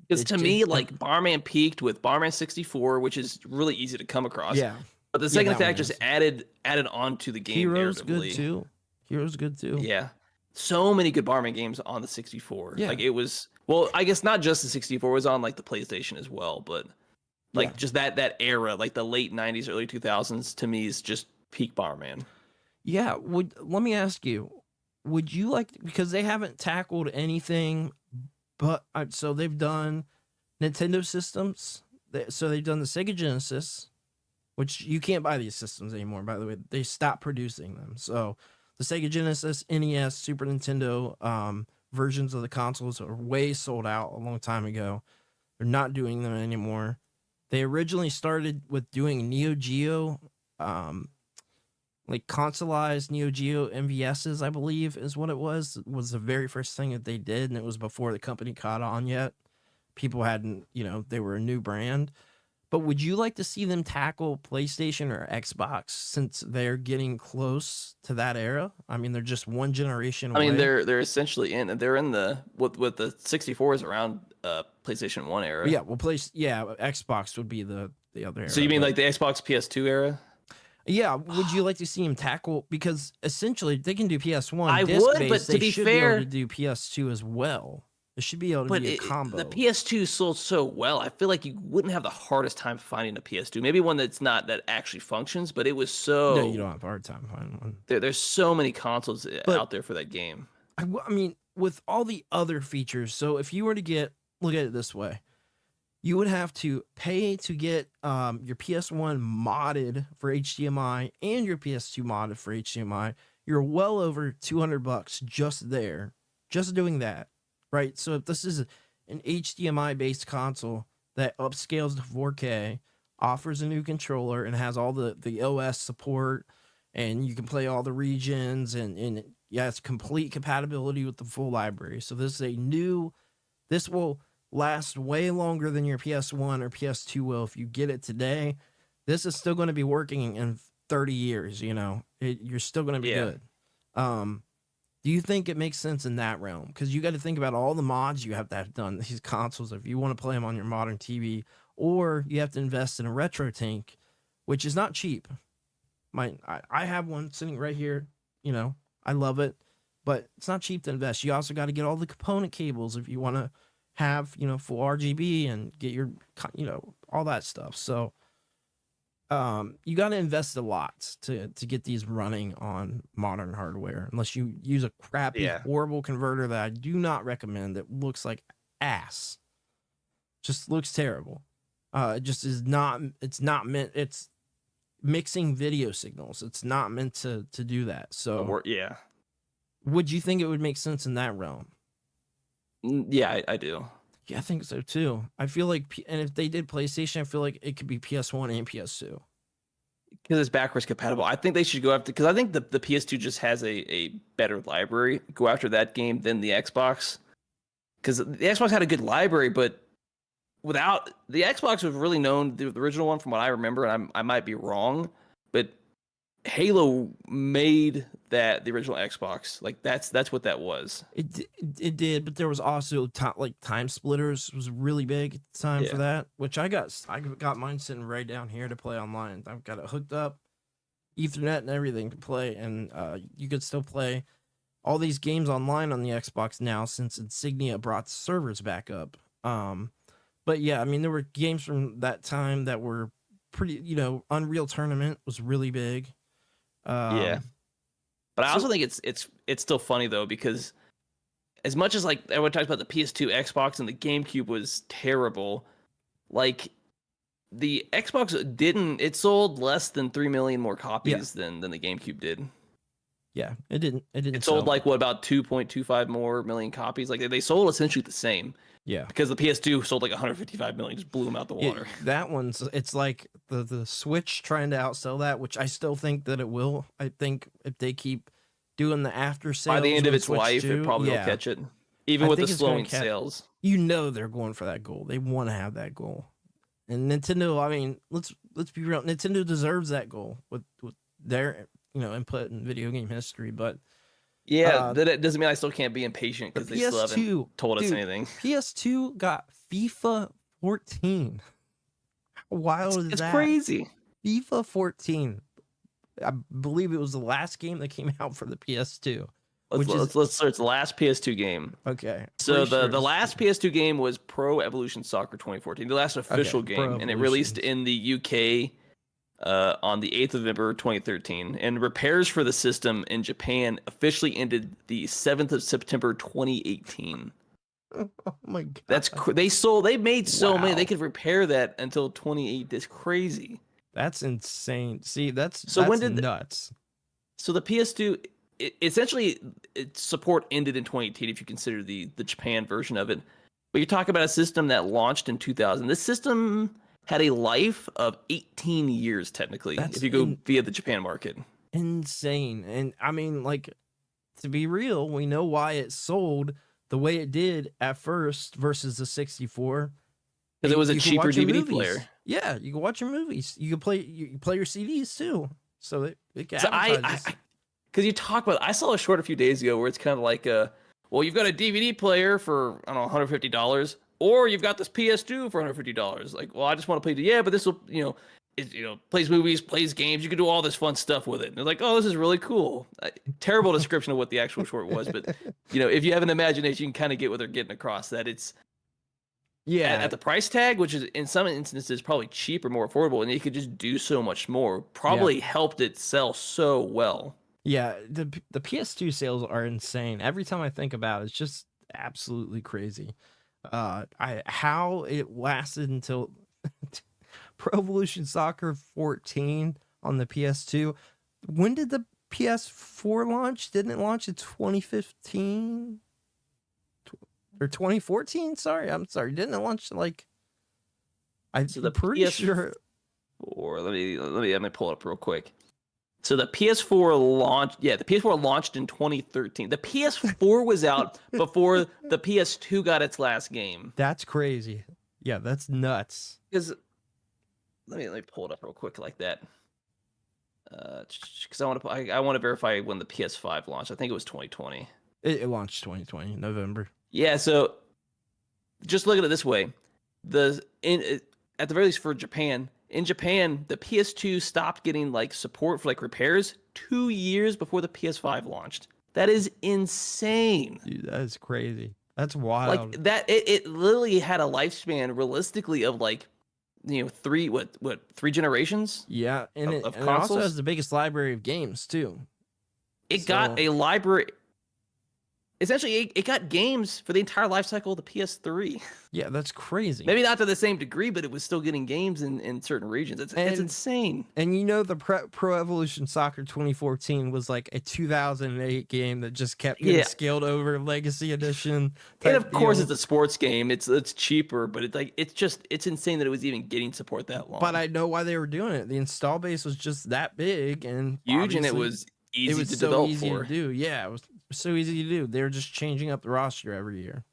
Because to me, like Barman peaked with Barman 64, which is really easy to come across. Yeah, but the second that one attack just is. added on to the game. Hero's good narratively. too. Hero's good too. Yeah, so many good Barman games on the 64. Yeah. Like it was. Well, I guess not just the 64. It was on like the PlayStation as well, but like Yeah. just that era, like the late 90s, early 2000s, to me is just peak Barman. Yeah. Let me ask you, would you like, because they haven't tackled anything, but so they've done Nintendo systems. So they've done the Sega Genesis, which you can't buy these systems anymore. By the way, they stopped producing them. So the Sega Genesis, NES, Super Nintendo versions of the consoles are way sold out a long time ago. They're not doing them anymore. They originally started with doing Neo Geo, like consoleized Neo Geo MVSs, I believe is what it was. It was the very first thing that they did, and it was before the company caught on yet. People hadn't, they were a new brand. But would you like to see them tackle PlayStation or Xbox since they're getting close to that era? I mean, they're just one generation away. I mean, they're essentially in the with the 64s around PlayStation 1 era. Yeah, well, Xbox would be the other era. So you mean like the Xbox PS2 era? Yeah, would you like to see them tackle, because essentially they can do PS1 I disc-based, would, but to they be should fair, be able to do PS2 as well. It should be able to be a combo. The PS2 sold so well. I feel like you wouldn't have the hardest time finding a PS2. Maybe one that actually functions, but it was so. No, you don't have a hard time finding one. There's so many consoles out there for that game. I mean, with all the other features, so if you were to look at it this way, you would have to pay to get your PS1 modded for HDMI and your PS2 modded for HDMI. You're well over $200 just doing that. Right, so if this is an HDMI-based console that upscales to 4K, offers a new controller, and has all the OS support, and you can play all the regions, and it's complete compatibility with the full library. So this will last way longer than your PS1 or PS2 will if you get it today. This is still going to be working in 30 years, you're still going to be good. Do you think it makes sense in that realm? Because you got to think about all the mods you have to have done these consoles if you want to play them on your modern TV, or you have to invest in a retro tank, which is not cheap. I have one sitting right here. I love it, but it's not cheap to invest. You also got to get all the component cables if you want to have full RGB and get your all that stuff. So you got to invest a lot to get these running on modern hardware, unless you use a crappy, horrible converter that I do not recommend. That looks like ass. Just looks terrible. It just is not. It's not meant. It's mixing video signals. It's not meant to do that. So would you think it would make sense in that realm? Yeah, I do. Yeah, I think so too. I feel like, and if they did PlayStation, I feel like it could be PS1 and PS2. Because it's backwards compatible. I think they should go after, because I think the PS2 just has a better library. Go after that game than the Xbox. Because the Xbox had a good library, but without the Xbox was really known, the original one from what I remember, and I might be wrong, but Halo made that the original Xbox. Like that's what that was. It did, but there was also Time Splitters was really big at the time for that, which I got mine sitting right down here to play online. I've got it hooked up, Ethernet and everything to play, and you could still play all these games online on the Xbox now since Insignia brought the servers back up. But yeah, I mean, there were games from that time that were pretty. Unreal Tournament was really big. Yeah. But I also think it's still funny though, because as much as like everyone talks about the PS2, Xbox, and the GameCube was terrible, like the Xbox it sold less than 3 million more copies than the GameCube did. Yeah, it didn't. It sold sell. like what, about 2.25 more million copies? Like they sold essentially the same. Yeah, because the PS2 sold like 155 million, just blew them out the water. That one's, it's like the Switch trying to outsell that, which I still think that it will. I think if they keep doing the after sales by the end of its Switch life, 2, it probably will catch it, even with the slowing sales. They're going for that goal. They want to have that goal, and Nintendo. I mean, let's be real. Nintendo deserves that goal with their input in video game history, but. Yeah, that doesn't mean I still can't be impatient because they still haven't told us anything. PS2 got FIFA 14. How wild is that? It's crazy. FIFA 14. I believe it was the last game that came out for the PS2. Let's search the last PS2 game. Okay. So the last PS2 game was Pro Evolution Soccer 2014, the last official game, and it released in the UK on the 8th of November 2013, and repairs for the system in Japan officially ended the 7th of September 2018. Oh my god! They made so many they could repair that until 2028. That's crazy. That's insane. See, that's nuts. So the PS2, essentially, its support ended in 2018 if you consider the Japan version of it. But you're talking about a system that launched in 2000. This system had a life of 18 years, technically, if you go via the Japan market. Insane. And I mean, like, to be real, we know why it sold the way it did at first versus the 64. Because it was a cheaper DVD player. Yeah, you can watch your movies. You can play your CDs too. So it can because you talk about, I saw a short a few days ago where it's kind of like, well, you've got a DVD player for, I don't know, $150. Or you've got this PS2 for $150. Like, well, I just want to play. Yeah, but this will, plays movies, plays games. You can do all this fun stuff with it. And they're like, oh, this is really cool. Terrible description of what the actual short was, but if you have an imagination, you can kind of get what they're getting across. That it's at the price tag, which is in some instances probably cheap or more affordable, and you could just do so much more. Probably helped it sell so well. Yeah, the PS2 sales are insane. Every time I think about it, it's just absolutely crazy. How it lasted until Pro Evolution Soccer 14 on the PS2. When did the PS4 launch? Didn't it launch in 2015 or 2014? I'm sorry. Didn't it launch like? I'm pretty sure. Or let me pull it up real quick. So the PS4 launched. Yeah, the PS4 launched in 2013. The PS4 was out before the PS2 got its last game. That's crazy. Yeah, that's nuts. Because let me pull it up real quick like that. Because I want to verify when the PS5 launched. I think it was 2020. It launched 2020 November. Yeah. So just look at it this way: at the very least for Japan. In Japan, the PS2 stopped getting like support for like repairs 2 years before the PS5 launched. That is insane. Dude, that is crazy. That's wild. Like that, it literally had a lifespan realistically of like, three generations? Yeah, and it also has the biggest library of games too. It got a library. Essentially, it got games for the entire life cycle of the PS3. Yeah, that's crazy. Maybe not to the same degree, but it was still getting games in certain regions. It's insane. And the Pro Evolution Soccer 2014 was like a 2008 game that just kept getting scaled over, Legacy Edition. And of course, it's a sports game. It's cheaper, but it's insane that it was even getting support that long. But I know why they were doing it. The install base was just that big and huge, and it was easy to develop for. To do. Yeah, it was so easy to do. They were just changing up the roster every year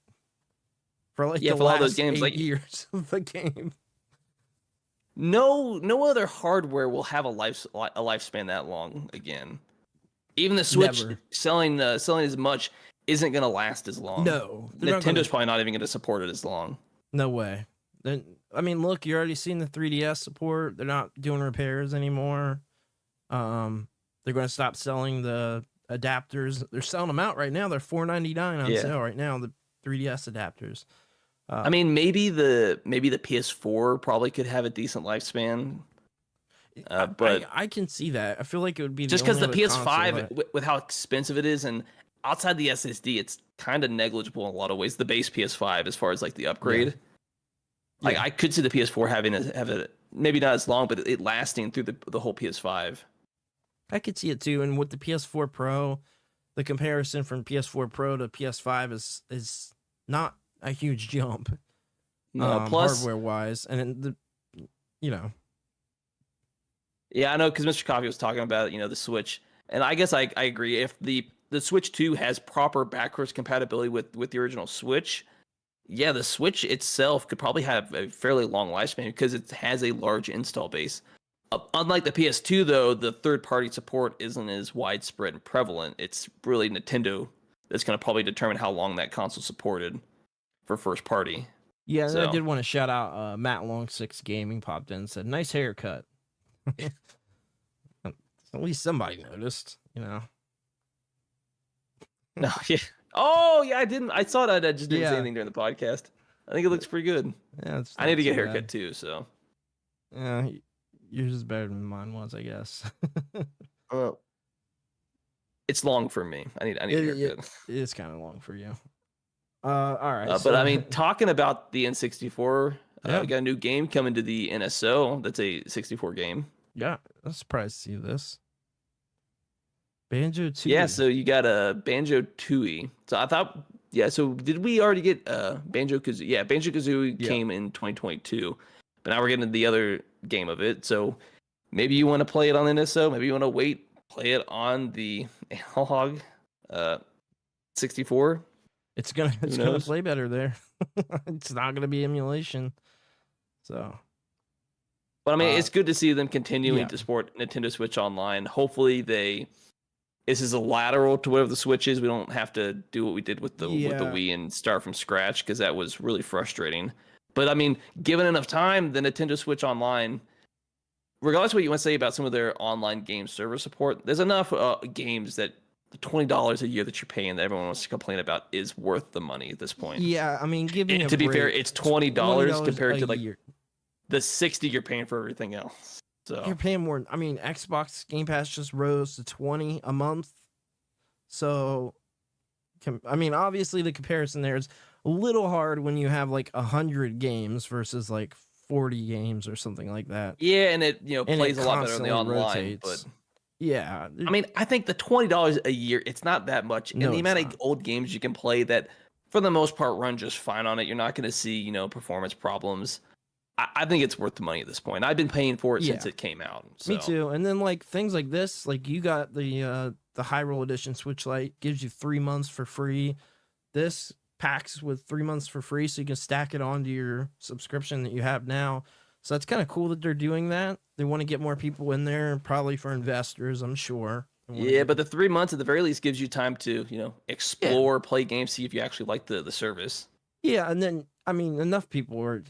for like the last all those games, 8 years of the game. No other hardware will have a lifespan that long again. Even the Switch selling as much isn't going to last as long. No, Nintendo's probably not even going to support it as long. No way. I mean, look, you're already seeing the 3DS support. They're not doing repairs anymore. They're going to stop selling the adapters. They're selling them out right now. They're $4.99 on sale right now. The 3DS adapters. I mean, maybe the PS4 probably could have a decent lifespan. But I can see that. I feel like it would be just because the only other console PS5, that- with how expensive it is, and outside the SSD, it's kind of negligible in a lot of ways. The base PS5, as far as like the upgrade, like Yeah. I could see the PS4 have it maybe not as long, but it lasting through the whole PS5. I could see it too. And with the PS4 Pro, the comparison from PS4 Pro to PS5 is not a huge jump. Plus, hardware wise, and you know, yeah, I know, because Mr. Coffee was talking about the Switch, and I guess I agree. If the Switch 2 has proper backwards compatibility with the original Switch, yeah, the Switch itself could probably have a fairly long lifespan because it has a large install base. Unlike the PS2, though, the third-party support isn't as widespread and prevalent. It's really Nintendo that's going to probably determine how long that console supported for first party. yeah. And So- I did want to shout out Matt Long6 Gaming popped in and said, "Nice haircut." At least somebody noticed, you know. No, yeah. Oh, yeah, I didn't. I saw that. I just didn't say Yeah. anything during the podcast. I think it looks pretty good. Yeah, it's I need not to get a too haircut bad. too. So, Yeah, yours is better than mine was, I guess. it's long for me. I need a haircut. It is kind of long for you. All right, But I mean, talking about the N64, Yeah. we got a new game coming to the NSO. That's a 64 game. yeah, I'm surprised to see this. Banjo 2. Yeah, so you got a Banjo Tooie. So I thought, yeah. So did we already get Banjo Kazooie? Yeah, Banjo Kazooie Yeah. came in 2022, but now we're getting the other game of it. So maybe you want to play it on the NSO. Maybe you want to wait, play it on the Analogue 64. it's gonna knows? play better there. It's not gonna be emulation. So But I mean, Uh, it's good to see them continuing yeah. to support Nintendo Switch Online. Hopefully, this is a lateral to whatever the Switch is. We don't have to do what we did with the Yeah. Wii and start from scratch, because that was really frustrating. But I mean, given enough time, the Nintendo Switch Online, regardless of what you want to say about some of their online game server support, there's enough games that the $20 a year that you're paying that everyone wants to complain about is worth the money at this point. yeah, I mean, giving And to be fair, it's $20 compared a to like year. the $60 you're paying for everything else. So You're paying more. I mean, Xbox Game Pass just rose to $20 a month. So, I mean, obviously the comparison there is a little hard when you have like 100 games versus like 40 games or something like that. yeah, and it And plays it a lot better on the constantly online. rotates. But Yeah, I mean, I think the $20 a year, it's not that much. No, And the it's amount not. of old games you can play that, for the most part, run just fine on it. You're not going to see, performance problems. I think it's worth the money at this point. I've been paying for it since Yeah. it came out. So. me too. And then like things like this, like you got the Hyrule Edition Switch Lite, gives you 3 months for free. This packs with 3 months for free, so you can stack it onto your subscription that you have now. So that's kind of cool that they're doing that. They want to get more people in there, probably for investors, I'm sure. They wanna Yeah, get- but the 3 months at the very least gives you time to, explore, play games, see if you actually like the service. yeah, and then I mean, enough people are.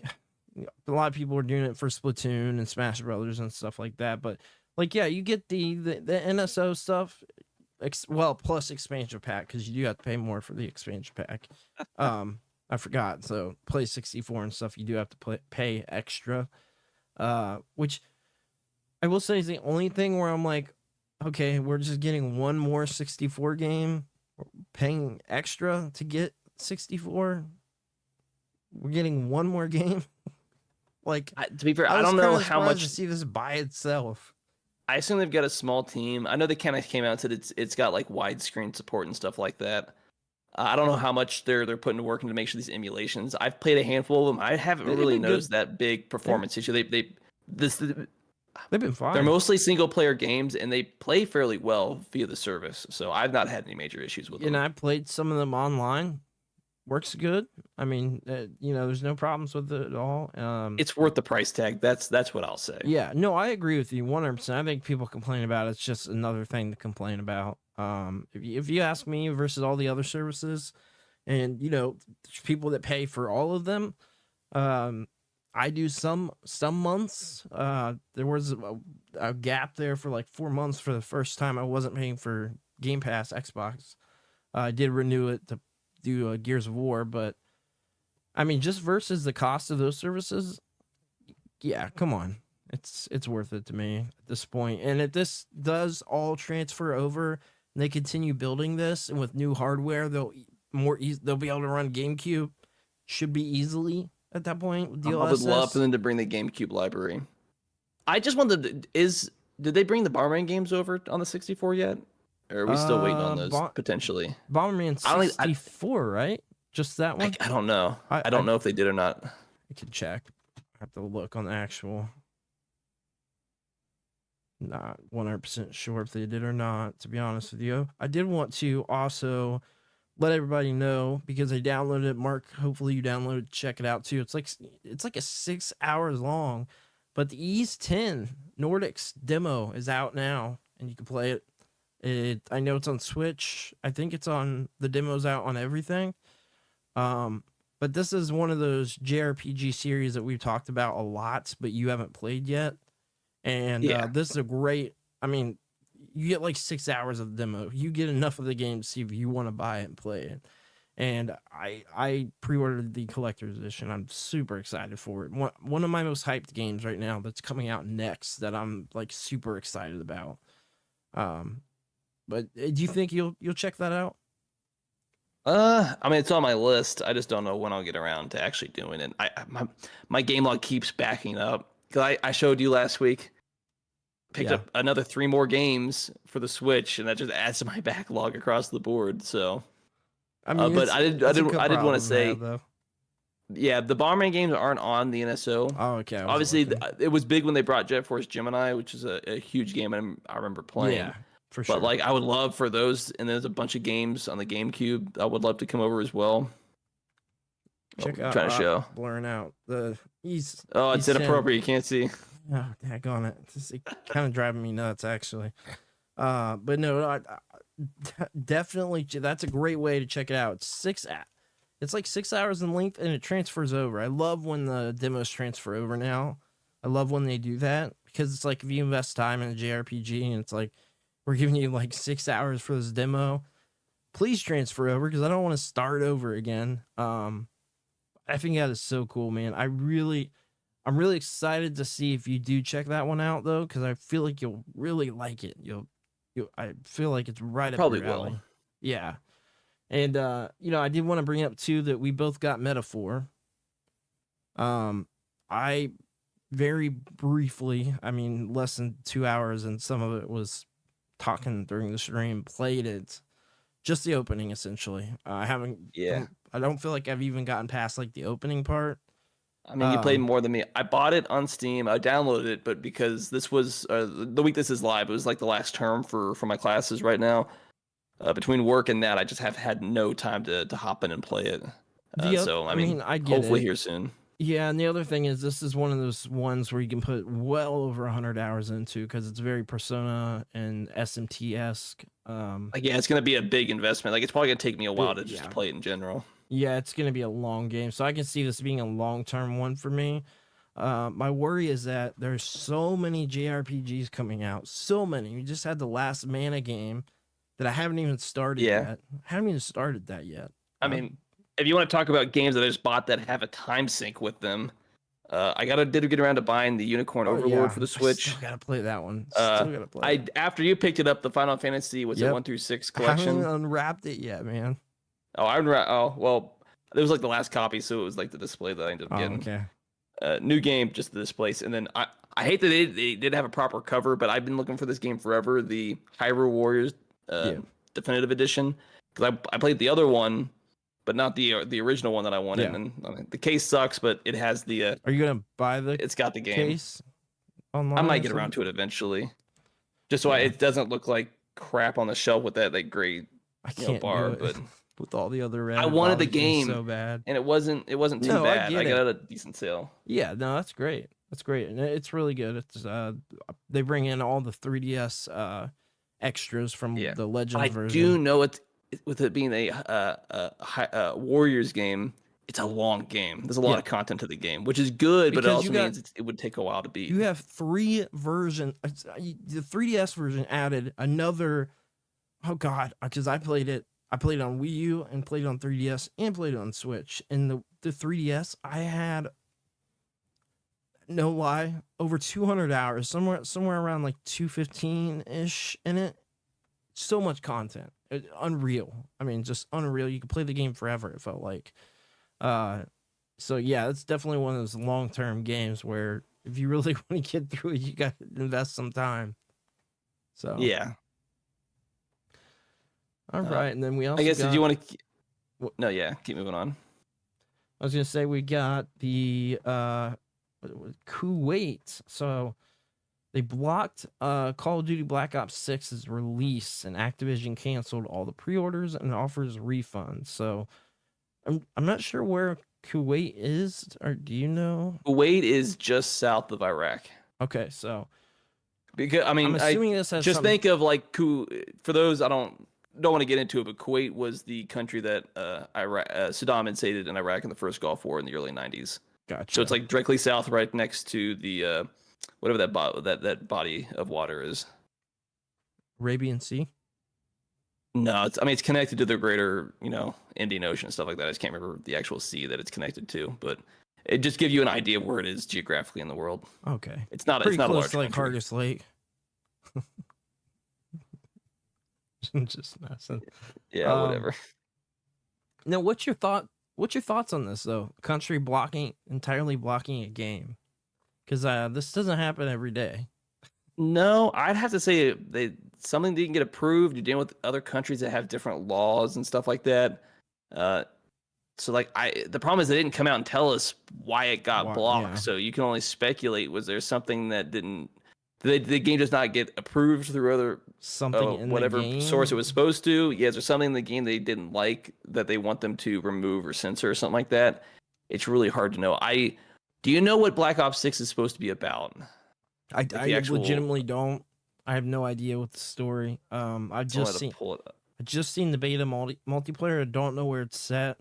A lot of people are doing it for Splatoon and Smash Brothers and stuff like that. But like, yeah, you get the NSO stuff, plus expansion pack, because you do have to pay more for the expansion pack. I forgot. So play 64 and stuff, you do have to pay extra. Which I will say is the only thing where I'm like, okay, we're just getting one more 64 game, we're paying extra to get 64. We're getting one more game. Like, To be fair, I was don't know kinda how surprised much. to see this by itself. I assume they've got a small team. I know they kind of came out and said it's got like widescreen support and stuff like that. I don't know how much they're putting to work into make sure these emulations. I've played a handful of them. I haven't They've really been good. noticed that big performance issue. They've been fine. They're mostly single player games and they play fairly well via the service. So I've not had any major issues with them. And I played some of them online. Works good. I mean, there's no problems with it at all. It's worth the price tag. That's what I'll say. Yeah, no, I agree with you 100%. I think people complain about it. It's just another thing to complain about. If you ask me versus all the other services, and there's people that pay for all of them. I do some months. There was a gap there for like 4 months for the first time I wasn't paying for Game Pass Xbox. I did renew it to do Gears of War, but I mean, just versus the cost of those services, yeah, come on. It's worth it to me at this point. And if this does all transfer over and they continue building this and with new hardware, they'll be able to run GameCube should be easily at that point with I would love for them to bring the GameCube library. I just wondered, did they bring the Bomberman games over on the 64 yet? Or are we still waiting on those potentially? Bomberman 64, right? Just that one? I don't know. I don't know if they did or not. I can check. I have to look on the actual. Not 100% sure if they did or not, to be honest with you. I did want to also let everybody know because I downloaded it. Mark, hopefully you downloaded it, check it out too. It's like a 6 hours long, but the 𝐒𝐶10 Nordics demo is out now and you can play it. I know it's on Switch. I think it's on the demo's out on everything. But this is one of those JRPG series that we've talked about a lot, but you haven't played yet. And this is a great, I mean, you get like 6 hours of the demo. You get enough of the game to see if you want to buy it and play it. And I pre-ordered the collector's edition. I'm super excited for it. One of my most hyped games right now that's coming out next that I'm like super excited about. But do you think you'll check that out? I mean, it's on my list. I just don't know when I'll get around to actually doing it. My game log keeps backing up. Cause I showed you last week, picked up another 3 more games for the Switch, and that just adds to my backlog across the board. So, I mean, but I did want to say, yeah, the Bomberman games aren't on the NSO. Oh, okay. Obviously, it was big when they brought Jet Force Gemini, which is a huge game, and I remember playing. Yeah, for sure. But like, I would love for those, and there's a bunch of games on the GameCube I would love to come over as well. Check out trying to show blurring out the it's inappropriate. You can't see. Oh, heck on it. It's kind of driving me nuts, actually. But no, definitely that's a great way to check it out. It's like 6 hours in length, and it transfers over. I love when the demos transfer over now. I love when they do that because it's like if you invest time in a JRPG, and it's like we're giving you like 6 hours for this demo, please transfer over because I don't want to start over again. I think that is so cool, man. I'm really excited to see if you do check that one out though, because I feel like you'll really like it. I feel like it's right up your alley. Will. Yeah, and I did want to bring up too that we both got Metaphor. I very briefly, I mean, less than 2 hours, and some of it was talking during the stream. Played it, just the opening essentially. I haven't. Yeah. I don't feel like I've even gotten past like the opening part. I mean, you played more than me. I bought it on Steam. I downloaded it, but because this was the week this is live, it was like the last term for my classes right now. Between work and that, I just have had no time to hop in and play it. So I mean, I get hopefully it. here soon. Yeah, and the other thing is this is one of those ones where you can put well over 100 hours into because it's very Persona and SMT-esque. Yeah, it's gonna be a big investment. Like it's probably gonna take me a while to just play it in general. Yeah, it's going to be a long game. So I can see this being a long-term one for me. My worry is that there's so many JRPGs coming out. So many. We just had the last Mana game that I haven't even started yet. I haven't even started that yet. I mean, if you want to talk about games that I just bought that have a time sync with them, I did get around to buying the Unicorn Overlord for the Switch. I still got to play that one. Still gotta play it. After you picked it up, the Final Fantasy, was it 1 through 6 collection? I haven't unwrapped it yet, man. Well, it was like the last copy, so it was like the display that I ended up getting. Okay. New game, just the displays. And then I hate that they did have a proper cover, but I've been looking for this game forever, the Hyrule Warriors Definitive Edition. Because I played the other one, but not the original one that I wanted. And the case sucks, but it has the... Are you going to buy the It's got the game. Case online? I might get around to it eventually. Just so it doesn't look like crap on the shelf with that like gray bar, but... With all the other I wanted the game so bad, and it wasn't too bad. I got it at a decent sale. Yeah, no, that's great. That's great, and it's really good. It's they bring in all the 3DS extras from the Legends version. I do know it with it being a Warriors game. It's a long game. There's a lot of content to the game, which is good, but it also means it would take a while to beat. You have 3 versions. The 3DS version added another. Oh God, because I played it on Wii U and played it on 3DS and played it on Switch. And the 3DS, I had, no lie, over 200 hours, somewhere around like 215-ish in it. So much content. Unreal. I mean, just unreal. You could play the game forever, it felt like. So yeah, it's definitely one of those long-term games where if you really want to get through it, you got to invest some time. So Yeah. All right, and then we also I guess, got, did you want to... No, yeah, keep moving on. I was going to say we got the Kuwait. So they blocked Call of Duty Black Ops 6's release, and Activision canceled all the pre-orders and offers refunds. So I'm not sure where Kuwait is, or do you know? Kuwait is just south of Iraq. Okay, so Because I mean, I'm assuming this has just something... think of like for those I don't want to get into it, but Kuwait was the country that Saddam invaded in Iraq in the first Gulf War in the early 90s. Gotcha. So it's like directly south, right next to the whatever that body of water is. Arabian Sea? No, it's connected to the greater, Indian Ocean and stuff like that. I just can't remember the actual sea that it's connected to, but it just gives you an idea of where it is geographically in the world. Okay. It's not Pretty a close large to like country. Hargis Lake. Just messing. Yeah, whatever. Now, what's your thoughts on this though? Country entirely blocking a game, because this doesn't happen every day. No, I'd have to say something didn't get approved. You're dealing with other countries that have different laws and stuff like that. So like the problem is they didn't come out and tell us why it got blocked. Yeah. So you can only speculate. Was there something that didn't? The game does not get approved through other whatever source it was supposed to. Yeah, is there something in the game they didn't like that they want them to remove or censor or something like that? It's really hard to know. Do you know what Black Ops 6 is supposed to be about? I legitimately don't. I have no idea what the story. I've just seen the beta multiplayer. I don't know where it's set.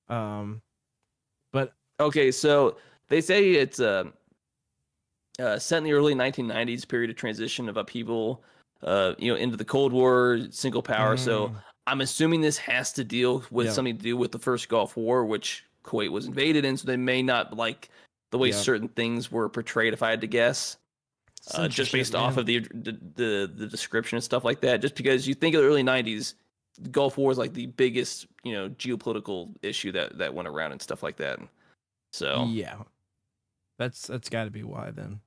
But okay, so they say it's set in the early 1990s period of transition of upheaval, into the Cold War, single power. So I'm assuming this has to deal with something to do with the first Gulf War, which Kuwait was invaded in. So they may not like the way certain things were portrayed, if I had to guess. Just based off of the description and stuff like that. Just because you think of the early 90s, the Gulf War is like the biggest, geopolitical issue that went around and stuff like that. So yeah, that's got to be why then.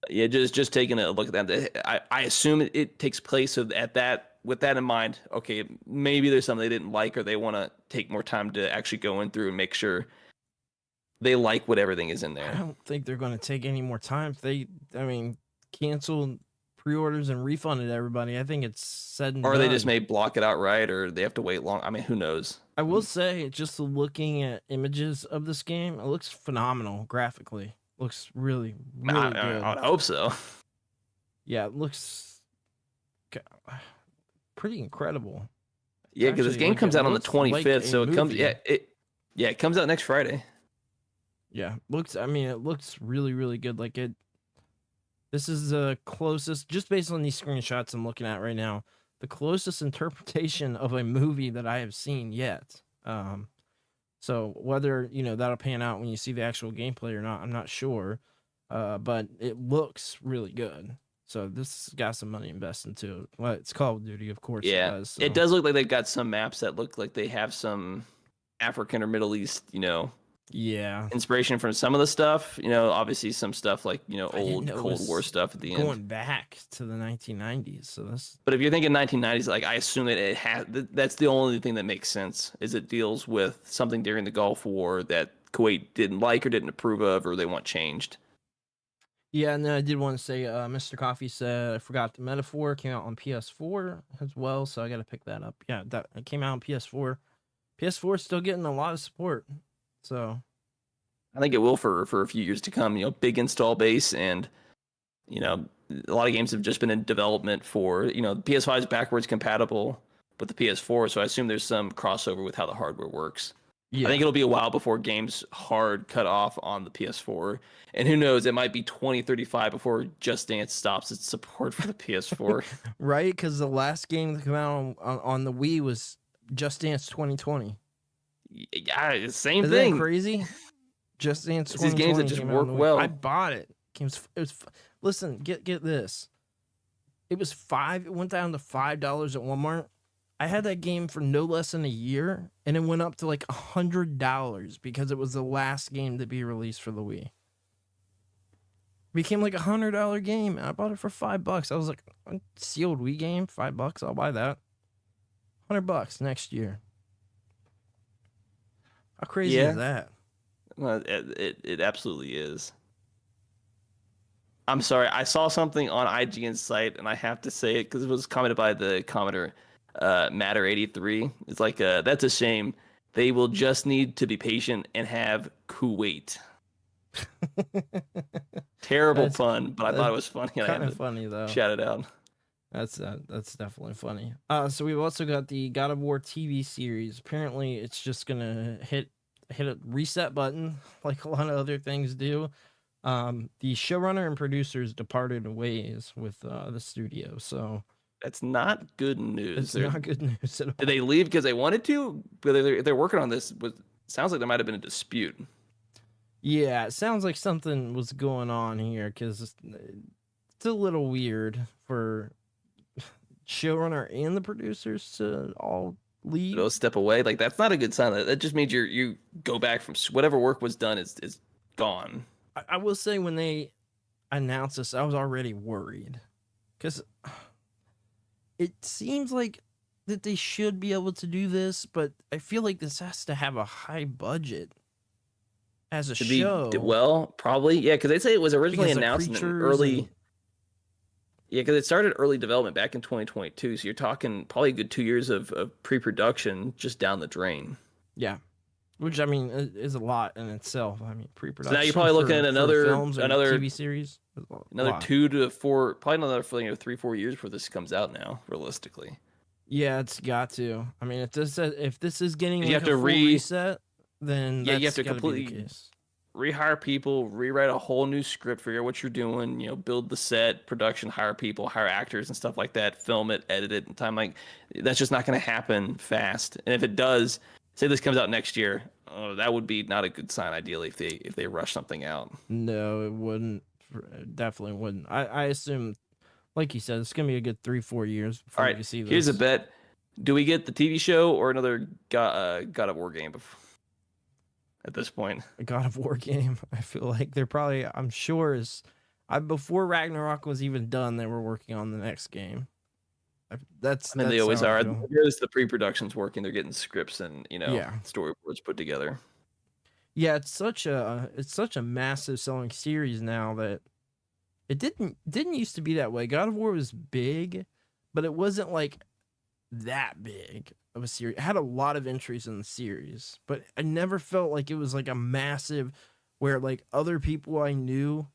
Yeah, just taking a look at that. I assume it takes place with that in mind. Okay, maybe there's something they didn't like, or they want to take more time to actually go in through and make sure they like what everything is in there. I don't think they're going to take any more time. If canceled pre-orders and refunded everybody, I think it's said and or done. They just may block it outright, or they have to wait long. I mean, who knows? I will say, just looking at images of this game, it looks phenomenal graphically. Looks really, really good. I would hope so. Yeah, it looks pretty incredible. Yeah, because this game comes out on the 25th, so it comes. Yeah, it comes out next Friday. Yeah, it looks really, really good. Like this is the closest, just based on these screenshots I'm looking at right now, the closest interpretation of a movie that I have seen yet. So whether, that'll pan out when you see the actual gameplay or not, I'm not sure. But it looks really good. So this got some money invested into it. Well, it's Call of Duty, of course. Yeah, it does, so. It does look like they've got some maps that look like they have some African or Middle East, inspiration from some of the stuff. Obviously some stuff like, old Cold War stuff at the end. Going back to the 1990s. So that's. But if you're thinking 1990s, like I assume that it has. That's the only thing that makes sense. Is it deals with something during the Gulf War that Kuwait didn't like or didn't approve of, or they want changed. Yeah, and then I did want to say, Mr. Coffee said, I forgot the metaphor came out on PS4 as well, so I got to pick that up. Yeah, it came out on PS4. PS4 is still getting a lot of support, so I think it will for a few years to come. Big install base, and a lot of games have just been in development for the PS5 is backwards compatible with the PS4, so I assume there's some crossover with how the hardware works. Yeah. I think it'll be a while before games hard cut off on the PS4. And who knows, it might be 2035 before Just Dance stops its support for the PS4. Right, because the last game that came out on the Wii was Just Dance 2020. Yeah, same Isn't thing. that crazy? Just Dance It's these games that 2020 just came out work in the week. well. I bought it. Listen, get this. It was it went down to $5 at Walmart. I had that game for no less than a year, and it went up to like $100 because it was the last game to be released for the Wii. It became like $100 game, and I bought it for $5. I was like, a sealed Wii game, $5. I'll buy that. $100 next year. How crazy is that? Well, it absolutely is. I'm sorry, I saw something on IGN's site, and I have to say it because it was commented by the commenter, Matter83. It's like, that's a shame. They will just need to be patient and have Kuwait. Terrible pun, but I thought it was funny. Kind of funny though. Shout it out. That's definitely funny. So we've also got the God of War TV series. Apparently, it's just gonna hit a reset button like a lot of other things do. The showrunner and producers departed ways with the studio, so that's not good news. It's not good news at all. Did they leave because they wanted to? But they're working on this. Sounds like there might have been a dispute. Yeah, it sounds like something was going on here because it's a little weird for showrunner and the producers to all leave. They'll step away. Like, that's not a good sign. That just means you go back from whatever work was done is gone. I will say when they announced this, I was already worried because it seems like that they should be able to do this, but I feel like this has to have a high budget as a show. Well, probably, yeah, because they say it was originally announced in early. Yeah, because it started early development back in 2022, so you're talking probably a good 2 years of pre-production just down the drain. Yeah, which I mean is a lot in itself. I mean, pre-production. So now you're probably looking at another TV series, another 2 to 4, probably another 3-4 years before this comes out. Now, realistically. Yeah, it's got to. I mean, if this is getting you have to reset, then you have to completely rehire people, rewrite a whole new script, figure out what you're doing, build the set, production, hire people, hire actors and stuff like that, film it, edit it in time. Like, that's just not going to happen fast. And if it does, say this comes out next year, that would be not a good sign, ideally, if they rush something out. No, it wouldn't. It definitely wouldn't. I assume, like you said, it's going to be a good 3-4 years before you see this. Here's a bet. Do we get the TV show or another God of War game at this point? A God of War game. I feel like they're probably, I'm sure, before Ragnarok was even done, they were working on the next game. They always are. There's the pre-production's working. They're getting scripts and storyboards put together. Yeah, it's such a massive selling series now that it didn't used to be that way. God of War was big, but it wasn't like that big of a series. It had a lot of entries in the series, but I never felt like it was like a massive where like other people I knew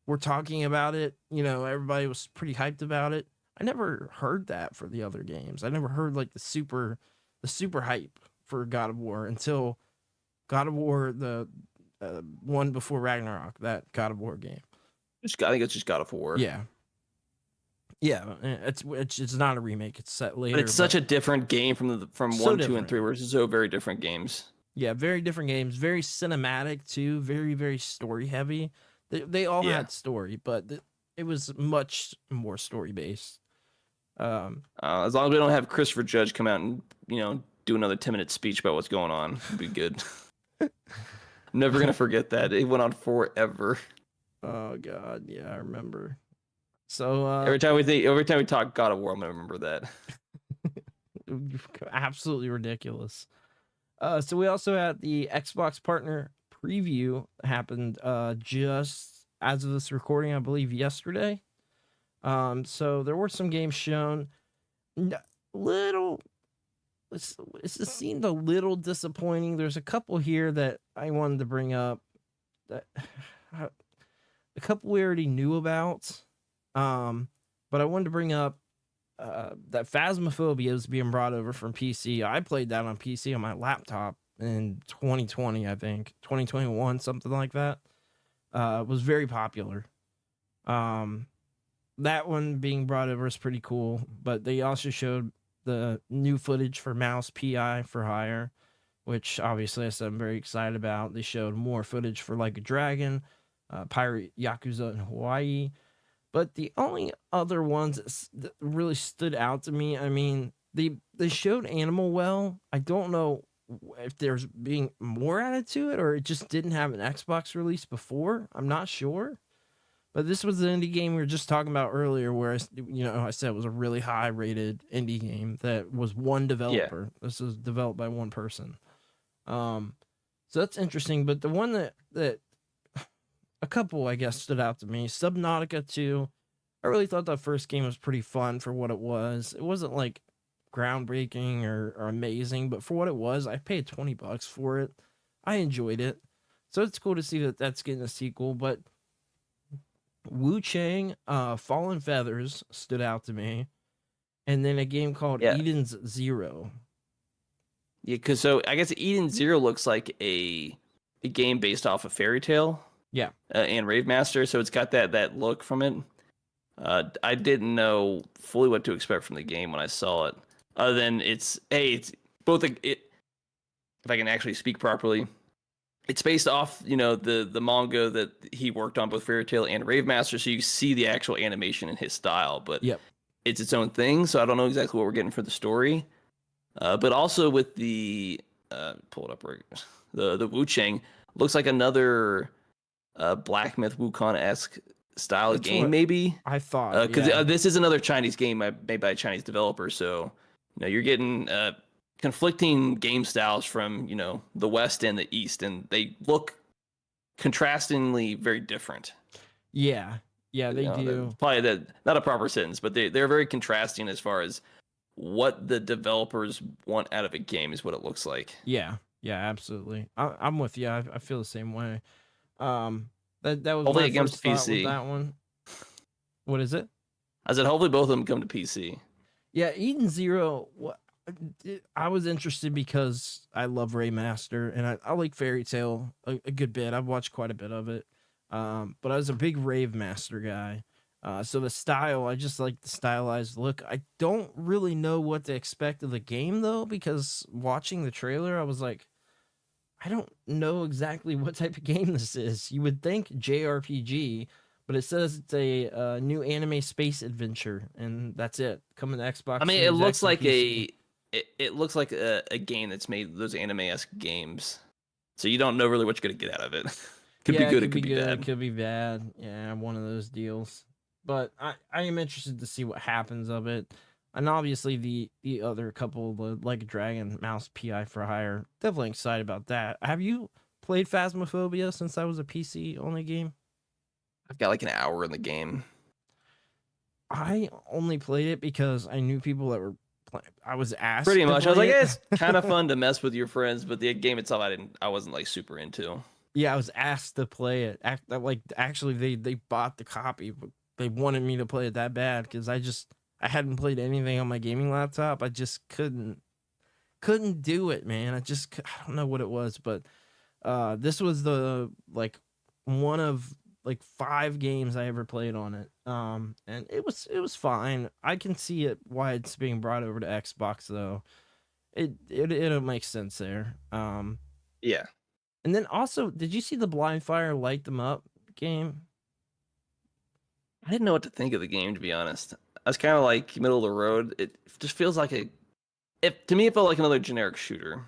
were talking about it. Everybody was pretty hyped about it. I never heard that for the other games. I never heard like the super hype for God of War until God of War, the one before Ragnarok, that God of War game. I think it's just God of War. Yeah. It's not a remake. It's set later. But it's such a different game from 1, 2, and 3, where it's so very different games. Yeah, very different games. Very cinematic too. Very, very story heavy. They all had story, but it was much more story based. As long as we don't have Christopher Judge come out and do another 10-minute speech about what's going on, it'd be good. I'm never gonna forget that. It went on forever. Oh God, yeah, I remember. So every time we talk God of War, I'm gonna remember that. Absolutely ridiculous. So we also had the Xbox partner preview happened just as of this recording, I believe yesterday. So there were some games shown. It seemed a little disappointing. There's a couple here that I wanted to bring up that a couple we already knew about. But I wanted to bring up that Phasmophobia is being brought over from PC. I played that on PC on my laptop in 2020, I think 2021, something like that. It was very popular. That one being brought over is pretty cool, but they also showed the new footage for Mouse PI for Hire. which obviously I said I'm very excited about. They showed more footage for Like a Dragon, Pirate Yakuza in Hawaii. But the only other ones that really stood out to me, I mean, they showed Animal Well. I don't know if there's being more added to it or it just didn't have an Xbox release before. I'm not sure. But this was the indie game we were just talking about earlier, where I said it was a really high rated indie game that was one developer. Yeah. This was developed by one person. So that's interesting. But the one that a couple, I guess, stood out to me, Subnautica 2. I really thought that first game was pretty fun for what it was. It wasn't like groundbreaking or amazing, but for what it was, I paid $20 for it. I enjoyed it. So it's cool to see that that's getting a sequel, but Wu-Chang, Fallen Feathers stood out to me, and then a game called Eden's Zero. Yeah, because so I guess Eden's Zero looks like a game based off of Fairy Tale. Yeah, and Rave Master, so it's got that look from it. I didn't know fully what to expect from the game when I saw it. Other than it's both if I can actually speak properly. It's based off, the manga that he worked on, both Fairy Tale and Rave Master, so you see the actual animation in his style, but it's its own thing, so I don't know exactly what we're getting for the story. But also with the pull it up right, the Wu-Chang looks like another Black Myth Wukong-esque style of game, maybe. I thought because this is another Chinese game made by a Chinese developer, so you're getting conflicting game styles from the West and the East, and they look contrastingly very different. Yeah, they do. Probably not a proper sentence, but they're very contrasting as far as what the developers want out of a game is what it looks like. Yeah, absolutely. I'm with you. I feel the same way. That was hopefully my it comes first to thought PC. with that one. What is it? I said hopefully both of them come to PC. Yeah, Eden Zero. I was interested because I love Raymaster and I like Fairy Tale a good bit. I've watched quite a bit of it. But I was a big Rave Master guy. So the style, I just like the stylized look. I don't really know what to expect of the game though, because watching the trailer, I was like, I don't know exactly what type of game this is. You would think JRPG, but it says it's a new anime space adventure, and that's it. Coming to Xbox. I mean, Series it looks X and like PC. it looks like a game that's made those anime-esque games. So you don't know really what you're gonna get out of it. Could be good, it could be bad. It could be bad. Yeah, one of those deals. But I am interested to see what happens of it. And obviously the other couple, the Like a Dragon, Mouse, PI for Hire, definitely excited about that. Have you played Phasmophobia since that was a PC only game? I've got like an hour in the game. I only played it because I knew people that were playing. I was asked. Pretty much. I was like, it. it's kind of fun to mess with your friends, but the game itself, I wasn't like super into. Yeah, I was asked to play it. Actually, they bought the copy, but they wanted me to play it that bad because I hadn't played anything on my gaming laptop. I just couldn't do it, man. I don't know what it was, but this was the one of 5 games I ever played on it. And it was fine. I can see it why it's being brought over to Xbox though. It'll make sense there. Yeah. And then also, did you see the Blind Fire Light Them Up game? I didn't know what to think of the game, to be honest. I was kind of like middle of the road. It just feels like to me, it felt like another generic shooter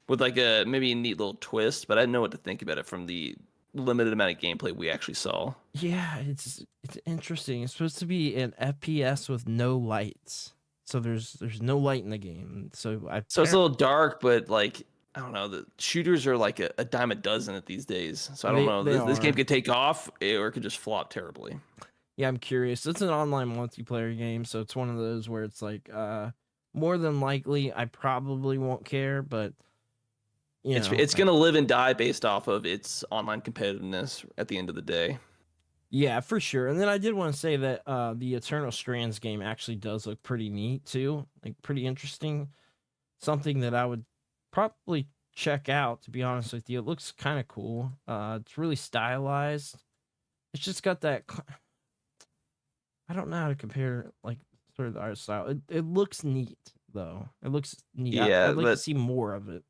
with like maybe a neat little twist, but I didn't know what to think about it from the limited amount of gameplay we actually saw. Yeah, it's interesting. It's supposed to be an FPS with no lights. So there's no light in the game. So it's a little dark, but like, I don't know, the shooters are like a dime a dozen at these days. So I don't know. This game could take off or it could just flop terribly. Yeah, I'm curious. It's an online multiplayer game, so it's one of those where it's like, more than likely, I probably won't care, but it's gonna live and die based off of its online competitiveness at the end of the day. Yeah, for sure. And then I did want to say that the Eternal Strands game actually does look pretty neat too, like pretty interesting. Something that I would probably check out, to be honest with you. It looks kind of cool. It's really stylized. It's just got that. I don't know how to compare sort of the art style. It looks neat though. It looks neat. Yeah, I'd like to see more of it.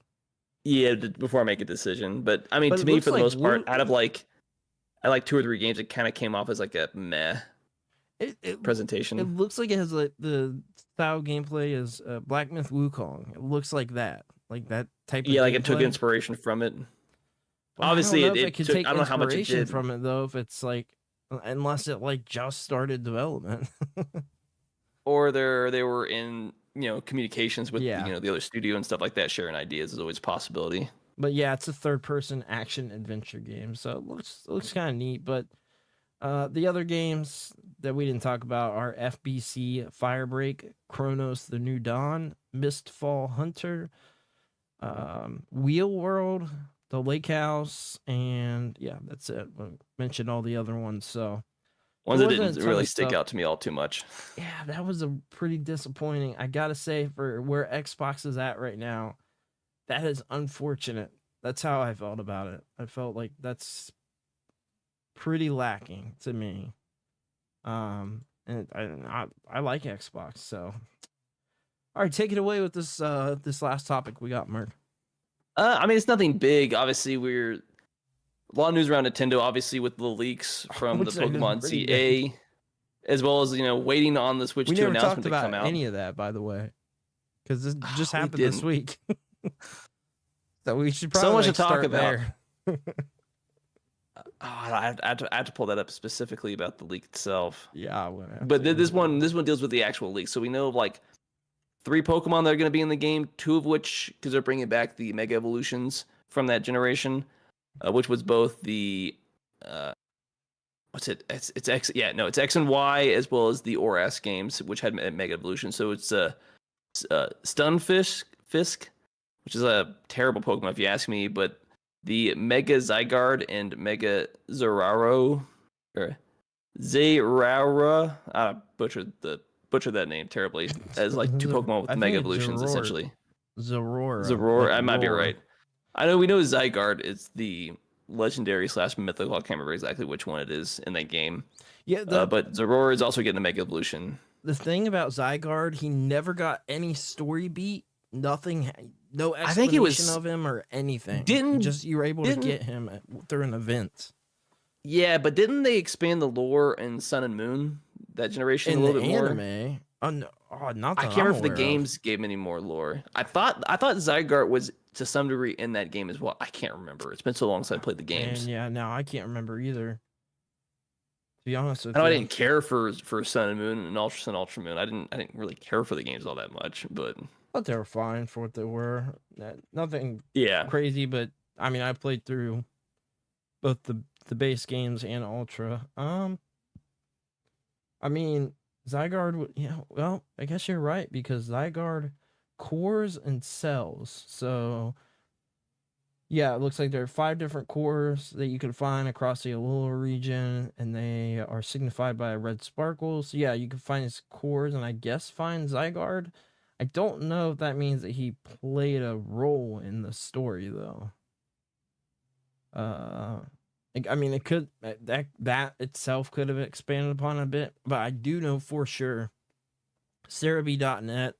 Yeah, before I make a decision. But I mean, But to it me, looks for the like most part, out of like, I like 2 or 3 games, it kind of came off as like a meh it presentation. looks like it has like the style gameplay is Black Myth Wukong. It looks like that type of Yeah, like it took gameplay. inspiration from it. Well, Obviously, I don't know if it could took. take I don't know how much it inspiration did. from it though. If it's like, unless it like just started development. Or they were in communications with Yeah. the other studio and stuff like that, sharing ideas is always a possibility. But yeah, it's a third-person action adventure game, so it looks kind of neat. But the other games that we didn't talk about are FBC Firebreak, Chronos: The New Dawn, Mistfall Hunter, Wheel World, The Lake House, and yeah, that's it. I mentioned all the other ones, so Ones that wasn't a didn't ton really of stick stuff. out to me all too much. Yeah, that was a pretty disappointing. I gotta say, for where Xbox is at right now, that is unfortunate. That's how I felt about it. I felt like that's pretty lacking to me. And I like Xbox, so all right, take it away with this this last topic we got, Mark. I mean, it's nothing big. Obviously, a lot of news around Nintendo. Obviously, with the leaks from the Which is Pokemon pretty CA, as well as waiting on the Switch We 2 never talked announcement to about come out. any of that, by the way, because this just We happened this didn't. week. So we should probably So much to like, talk start about. there. I have to pull that up specifically about the leak itself. Yeah, I would have But to. this one deals with the actual leak. So we know of like 3 Pokemon that are going to be in the game, 2 of which, because they're bringing back the Mega Evolutions from that generation, which was both the what's it? It's X. Yeah, no, it's X and Y as well as the ORAS games, which had Mega Evolution. So it's Stunfisk, which is a terrible Pokemon if you ask me, but the Mega Zygarde and Mega Zeraora, I butchered that name terribly, as like 2 Pokemon with I Mega think it's Evolutions, essentially. Zorora. I might be right. I know we know Zygarde is the legendary / mythical. I can't remember exactly which one it is in that game. Yeah, But Zeraora is also getting a Mega Evolution. the thing about Zygarde, he never got any story beat. Nothing, no explanation I think it was- of him or anything. Didn't- You were able to didn't- get him through an event Yeah, but didn't they expand the lore in Sun and Moon that generation in a little the bit more? anime. Oh, no, not that I can't remember if the aware of. games gave any more lore. I thought Zygarde was to some degree in that game as well. I can't remember. It's been so long since I played the games. And yeah, no, I can't remember either. To be honest with I know I you, didn't care for Sun and Moon and Ultra Sun, Ultra Moon. I didn't really care for the games all that much, but thought they were fine for what they were. Nothing yeah. crazy, but I mean, I played through both the base games and Ultra. I mean, Zygarde, yeah, well, I guess you're right, because Zygarde cores and cells. So, yeah, it looks like there are 5 different cores that you can find across the Alola region, and they are signified by a red sparkle. So, yeah, you can find his cores and I guess find Zygarde. I don't know if that means that he played a role in the story, though. I mean, it could that itself could have expanded upon a bit, but I do know for sure. Cerebi.net.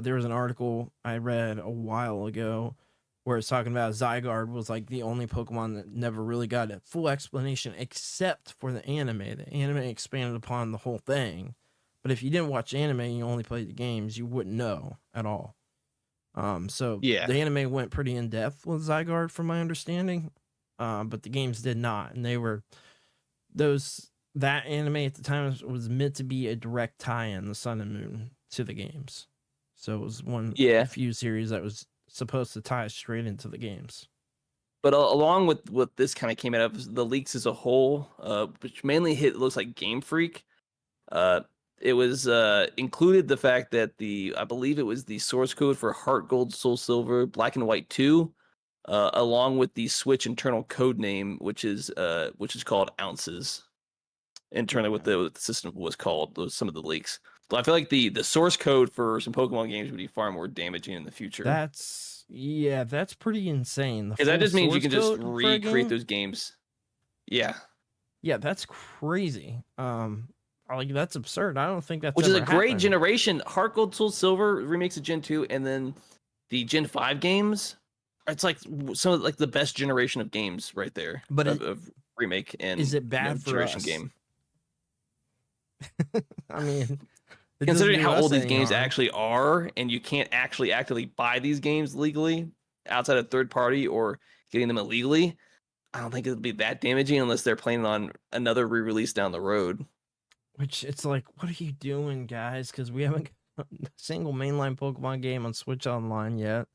There was an article I read a while ago where it's talking about Zygarde was like the only Pokemon that never really got a full explanation except for the anime. The anime expanded upon the whole thing, but if you didn't watch anime and you only played the games, you wouldn't know at all. So Yeah. the anime went pretty in depth with Zygarde, from my understanding. But the games did not, and they were that anime at the time was meant to be a direct tie-in, the Sun and Moon, to the games. So it was one of the few series that was supposed to tie straight into the games. But along with what this kind of came out of, the leaks as a whole, which mainly hit, looks like Game Freak, it was included the fact that I believe it was the source code for Heart Gold, Soul Silver, Black and White 2, along with the Switch internal code name, which is called Ounces. Internally, what the system was called, some of the leaks. So I feel like the source code for some Pokemon games would be far more damaging in the future. That's pretty insane. Because that just means you can just source code for a recreate game? those games. Yeah. Yeah, that's crazy. Like, that's absurd. I don't think that's Which is a ever great happened. generation. Heart Gold, Soul Silver remakes of Gen 2, and then the Gen 5 games It's like some of like the best generation of games right there. But of remake and is it bad for generation us? game. I mean, it doesn't Considering do how us old these any games harm. actually are, and you can't actually actively buy these games legally outside of third party or getting them illegally, I don't think it'll be that damaging unless they're planning on another re-release down the road. Which it's like, what are you doing, guys? Because we haven't got a single mainline Pokemon game on Switch Online yet.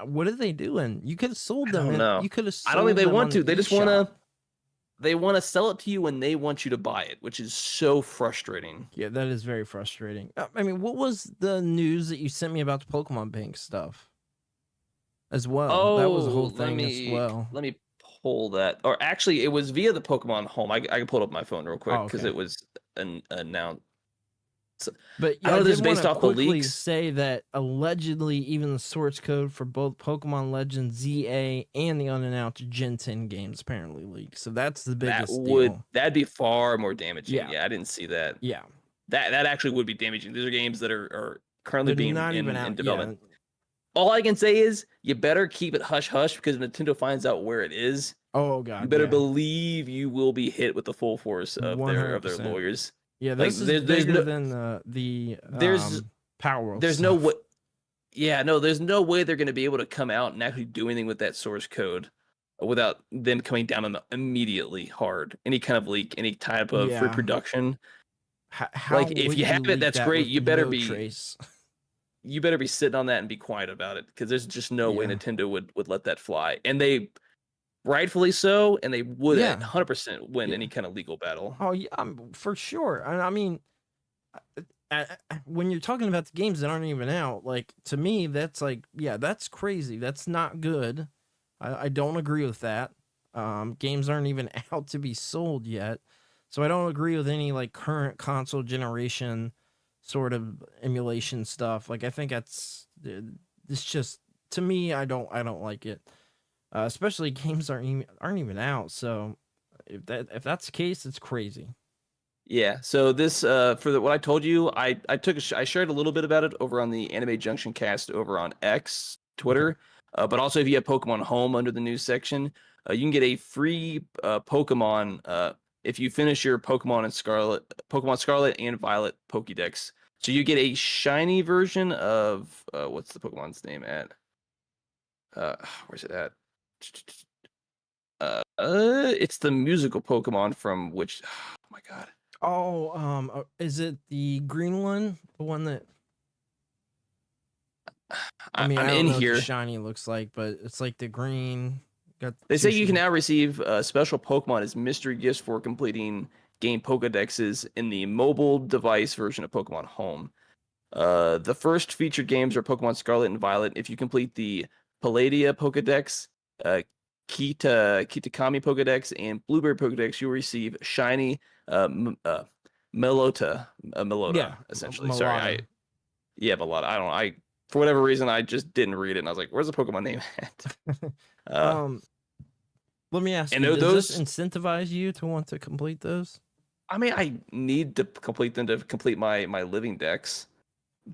What are they doing? You could have sold them. I don't know. You could have. I don't think they them want on to. the They just want eShop. to. They want to sell it to you when they want you to buy it, which is so frustrating. Yeah, that is very frustrating. I mean, what was the news that you sent me about the Pokemon Bank stuff? As well, that was a whole thing as well. Let me pull that. Or actually, it was via the Pokemon Home. I can pull it up on my phone real quick because okay. it was announced. But I yeah, know I this is did based wanna off the quickly leaks. say that allegedly even the source code for both Pokemon Legends ZA and the unannounced Gen 10 games apparently leaked. So that's the biggest deal. That'd be far more damaging. Yeah. Yeah, I didn't see that. Yeah. That actually would be damaging. These are games that are currently They're being not even in out. development. Yeah. All I can say is you better keep it hush hush because Nintendo finds out where it is. Oh god. You better yeah. believe you will be hit with the full force of their 100%. lawyers. Yeah, Like, this is there's bigger no- than the there's- Power World There's stuff. no way. Yeah, no, there's no way they're going to be able to come out and actually do anything with that source code without them coming down on them immediately hard. Any kind of leak, any type of Yeah. reproduction. How Like, if would you have it, leak that's that great. with You better no be- trace? You better be sitting on that and be quiet about it because there's just no way Yeah. Nintendo would let that fly. And they rightfully so, and they would Yeah. 100% win Yeah. any kind of legal battle. Oh yeah, for sure. And I mean, when you're talking about the games that aren't even out, like to me, that's like, yeah, that's crazy. That's not good. I don't agree with that. Games aren't even out to be sold yet, so I don't agree with any like current console generation sort of emulation stuff. Like I think it's just, to me, I don't like it. Especially games aren't even out. So if that's the case, it's crazy. Yeah. So this what I told you, I shared a little bit about it over on the Anime Junction Cast over on X, Twitter. But also if you have Pokemon Home under the news section, you can get a free Pokemon if you finish your Pokemon Scarlet and Violet Pokédex. So you get a shiny version of what's the Pokemon's name at? Where's it at? It's the musical Pokemon from which? Oh my god. Oh, is it the green one? The one that I mean, I'm I don't in know what here. the shiny looks like, but it's like the green. They two say you can shiny- now receive special Pokemon as mystery gifts for completing game Pokedexes in the mobile device version of Pokemon Home. The first featured games are Pokemon Scarlet and Violet. If you complete the Palladia Pokedex, 𝐓𝐡𝐞 Pokedex, and Blueberry Pokedex, you'll receive shiny Melota, Yeah, essentially. Melota. Sorry, Melota. I don't know. For whatever reason, I just didn't read it, and I was like, "Where's the Pokemon name at?" Let me ask and you, does this those- incentivize you to want to complete those? I mean, I need to complete them to complete my living decks.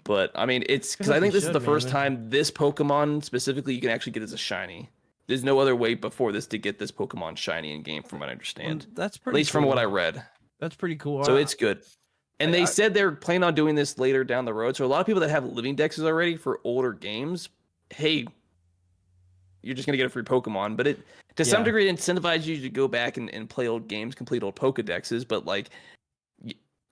But I mean, it's because feel I like think you this is the should, first man. time this Pokemon specifically you can actually get as a shiny. There's no other way before this to get this Pokemon shiny in game, from what I understand. That's At pretty. least from what I cool. read. That's pretty cool. So it's good. And they I- said they're planning on doing this later down the road. So a lot of people that have living dexes already for older games, hey, you're just gonna get a free Pokemon. But it to some Yeah. degree it incentivizes you to go back and play old games, complete old Pokedexes. But like,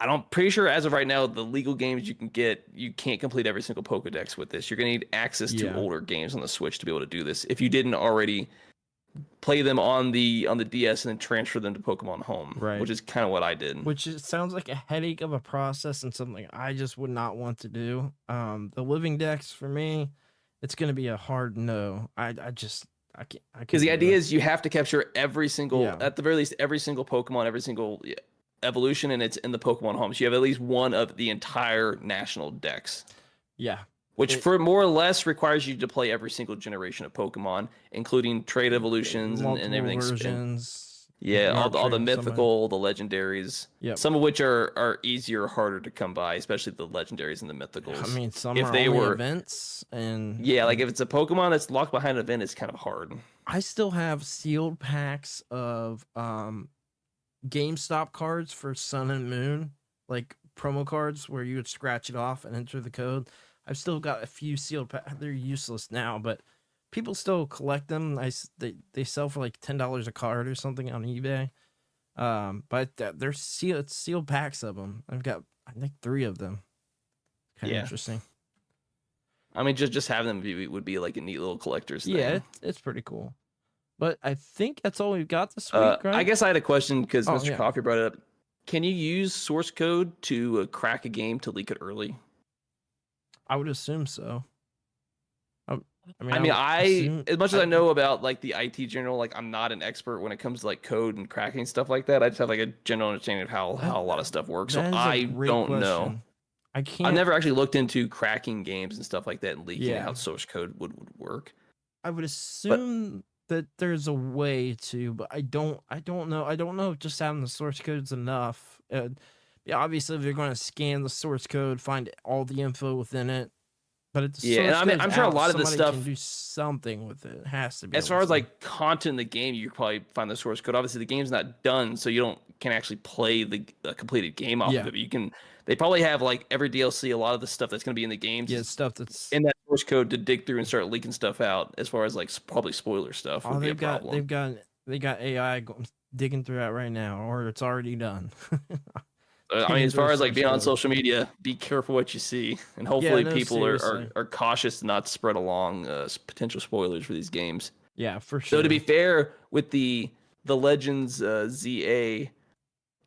I'm pretty sure as of right now, the legal games you can get, you can't complete every single Pokedex with this. You're gonna need access to Yeah. older games on the Switch to be able to do this. If you didn't already play them on the DS and then transfer them to Pokemon Home, Right. which is kind of what I did. Which sounds like a headache of a process and something I just would not want to do. The living decks for me, it's going to be a hard no. I can't. Because the idea is you have to capture every single, Yeah. at the very least, every single Pokemon, every single evolution, and it's in the Pokemon Home. So you have at least one of the entire national decks. Yeah. Which for more or less requires you to play every single generation of Pokemon, including trade evolutions and Multiple everything. versions. Yeah, The all the archery, somebody. mythical, the legendaries. Yep. Some of which are easier or harder to come by, especially the legendaries and the mythicals. I mean, some if are they only were events, and yeah, like if it's a Pokemon that's locked behind an event, it's kind of hard. I still have sealed packs of GameStop cards for Sun and Moon, like promo cards where you would scratch it off and enter the code. I've still got a few sealed packs. They're useless now, but people still collect them. They sell for like $10 a card or something on eBay. But they're sealed packs of them. I've got, I think, 3 of them. Kind of interesting. I mean, just having them would be like a neat little collector's thing. Yeah, it's pretty cool. But I think that's all we've got this week, right? I guess I had a question because Mr. yeah. Coffee brought it up. Can you use source code to crack a game to leak it early? I would assume so. I As much as I know about like the IT general, like I'm not an expert when it comes to like code and cracking stuff like that. I just have like a general understanding of how a lot of stuff works. So I don't know. I've never actually looked into cracking games and stuff like that and leaking how source code would work. I would assume that there's a way to, but I don't know. I don't know if just having the source code's enough. Yeah, obviously, if you're going to scan the source code, find all the info within it. But it's I'm sure a lot of the stuff can do something with it. It has to be. As far as like content in the game, you could probably find the source code. Obviously, the game's not done, so you can actually play the completed game off of it. But you can. They probably have like every DLC, a lot of the stuff that's going to be in the games. Yeah, stuff that's in that source code to dig through and start leaking stuff out. As far as like probably spoiler stuff. Oh, they got AI digging through that right now, or it's already done. I mean, as far as like being on social media, be careful what you see, and hopefully people are cautious to not spread along potential spoilers for these games. Yeah, for sure. So to be fair, with the Legends ZA,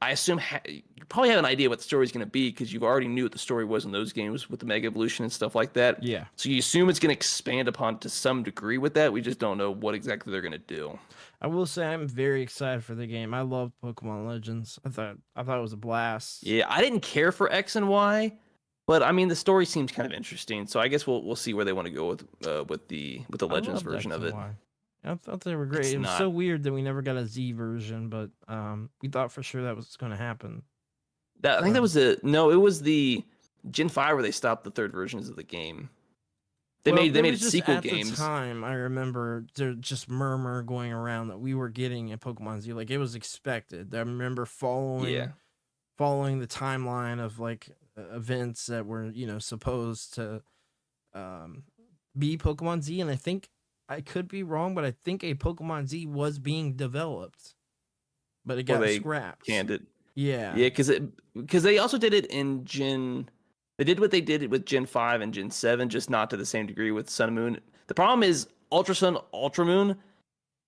I assume you probably have an idea what the story is going to be because you already knew what the story was in those games with the Mega Evolution and stuff like that. Yeah. So you assume it's going to expand upon to some degree with that. We just don't know what exactly they're going to do. I will say I'm very excited for the game. I love Pokemon Legends. I thought it was a blast. Yeah, I didn't care for X and Y, but I mean the story seems kind of interesting. So I guess we'll see where they want to go with the Legends version of it. I thought they were great. It was so weird that we never got a Z version, but we thought for sure that was going to happen. I think that was it was the Gen 5 where they stopped the third versions of the game. They made sequel games. At the time, I remember there just murmur going around that we were getting a Pokemon Z. Like it was expected. I remember following the timeline of like events that were supposed to be Pokemon Z, and I think I could be wrong, but I think a Pokemon Z was being developed, but it got scrapped. Canned it. Yeah, because they also did it in Gen. They did what they did with Gen 5 and Gen 7, just not to the same degree with Sun and Moon. The problem is Ultra Sun, Ultra Moon,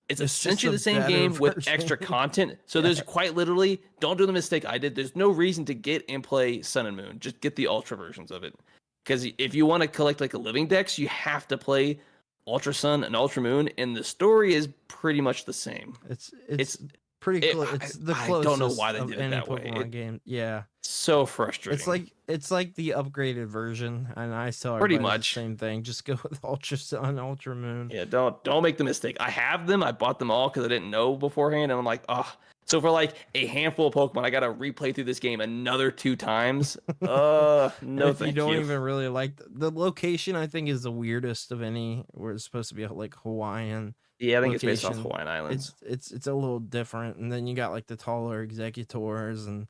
it's essentially the same game with extra content. So there's quite literally, don't do the mistake I did. There's no reason to get and play Sun and Moon. Just get the Ultra versions of it. Because if you want to collect like a living dex, you have to play Ultra Sun and Ultra Moon, and the story is pretty much the same. It's pretty close. It's the closest. I don't know why they did it that Pokemon way. Game. Yeah. So frustrating. It's like the upgraded version, and I tell pretty everybody much the same thing. Just go with Ultra Sun, Ultra Moon. Yeah, don't make the mistake. I have them. I bought them all because I didn't know beforehand, and I'm like, oh. So for like a handful of Pokemon, I gotta replay through this game another 2 times. No, thank you. You don't even really like the location. I think is the weirdest of any. Where it's supposed to be like Hawaiian. Yeah, I think it's based off Hawaiian Islands. It's a little different, and then you got like the taller executors and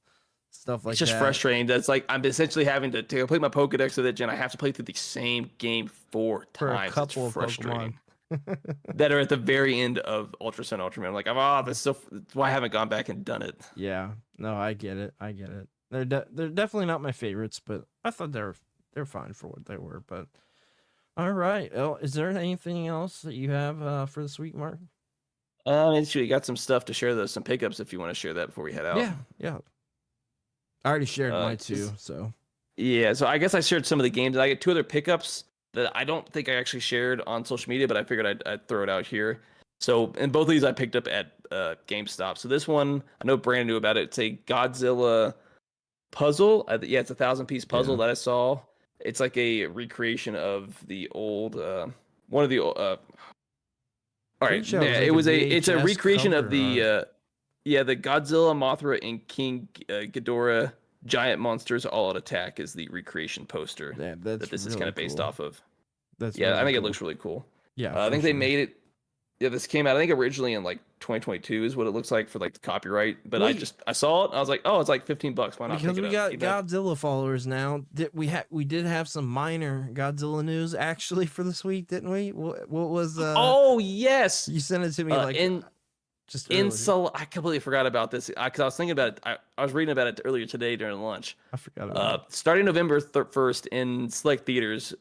stuff like that. It's just frustrating. That's like I'm essentially having to complete my Pokedex of that gen. I have to play through the same game 4 times. A couple it's frustrating. Pokemon. That are at the very end of Ultra Sun, Ultra Moon. I'm like, that's why I haven't gone back and done it. Yeah, no, I get it. They're definitely not my favorites, but I thought they're fine for what they were. But all right, well, is there anything else that you have for this week, Mark? You got some stuff to share, some pickups if you want to share that before we head out. Yeah. I already shared mine too, so. Yeah, so I guess I shared some of the games. I get 2 other pickups that I don't think I actually shared on social media, but I figured I'd throw it out here. So, and both of these I picked up at GameStop. So this one, I know Brandon knew about it. It's a Godzilla puzzle. It's a 1,000-piece puzzle that I saw. It's like a recreation of the old one of the. All right, it's a recreation of the. Yeah, the Godzilla, Mothra, and King Ghidorah giant monsters all out attack is the recreation poster Yeah, that this is really kind of based cool. off of. That's Yeah, I really think it cool. looks really cool. Yeah, I for think they sure. made it. Yeah, this came out I think originally in like 2022 is what it looks like for like the copyright. But Wait. I saw it. I was like, oh, it's like $15. Why not Because pick we it got up? Even if- Godzilla followers now. We did have some minor Godzilla news actually for this week, didn't we? What was Oh yes, you sent it to me like just earlier. I completely forgot about this because I was thinking about it. I was reading about it earlier today during lunch. I forgot about it. Starting November 1st in select theaters,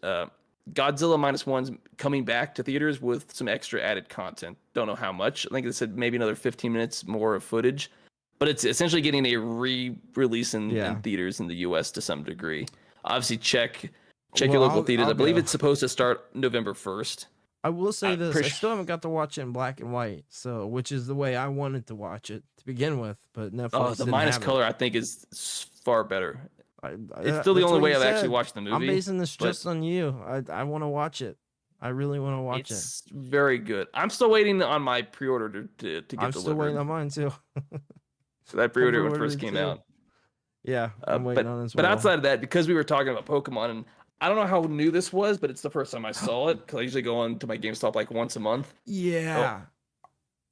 Godzilla -1's coming back to theaters with some extra added content. Don't know how much. I think they said maybe another 15 minutes more of footage, but it's essentially getting a re-release in theaters in the U.S. to some degree. Obviously, check your local theaters. I believe it's supposed to start November 1st. I will say this: I still haven't got to watch it in black and white, so which is the way I wanted to watch it to begin with. But Netflix the didn't minus have color, I think, is far better. It's still the that's only what way you I've said. actually watched the movie. I'm basing this just on you. I want to watch it. I really want to watch it. It's very good. I'm still waiting on my pre-order to get delivered. I'm still waiting on mine too. So that pre-order when it pre-ordered first came too. out. Yeah, I'm waiting on as well. But outside of that, because we were talking about Pokemon, and I don't know how new this was, but it's the first time I saw it because I usually go on to my GameStop like once a month. Yeah.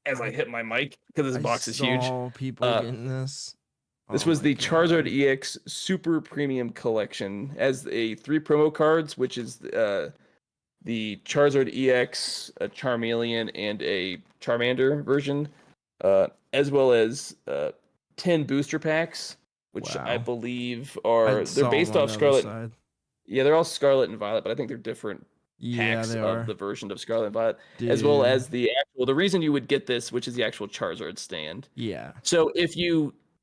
As I hit my mic because this box is huge. People getting this. This was the Charizard EX Super Premium Collection as a 3 promo cards, which is the Charizard EX, a Charmeleon, and a Charmander version, as well as 10 booster packs, which I believe they're based off Scarlet. Yeah, they're all Scarlet and Violet, but I think they're different packs of the version of Scarlet and Violet, as well as the reason you would get this, which is the actual Charizard stand. Yeah. So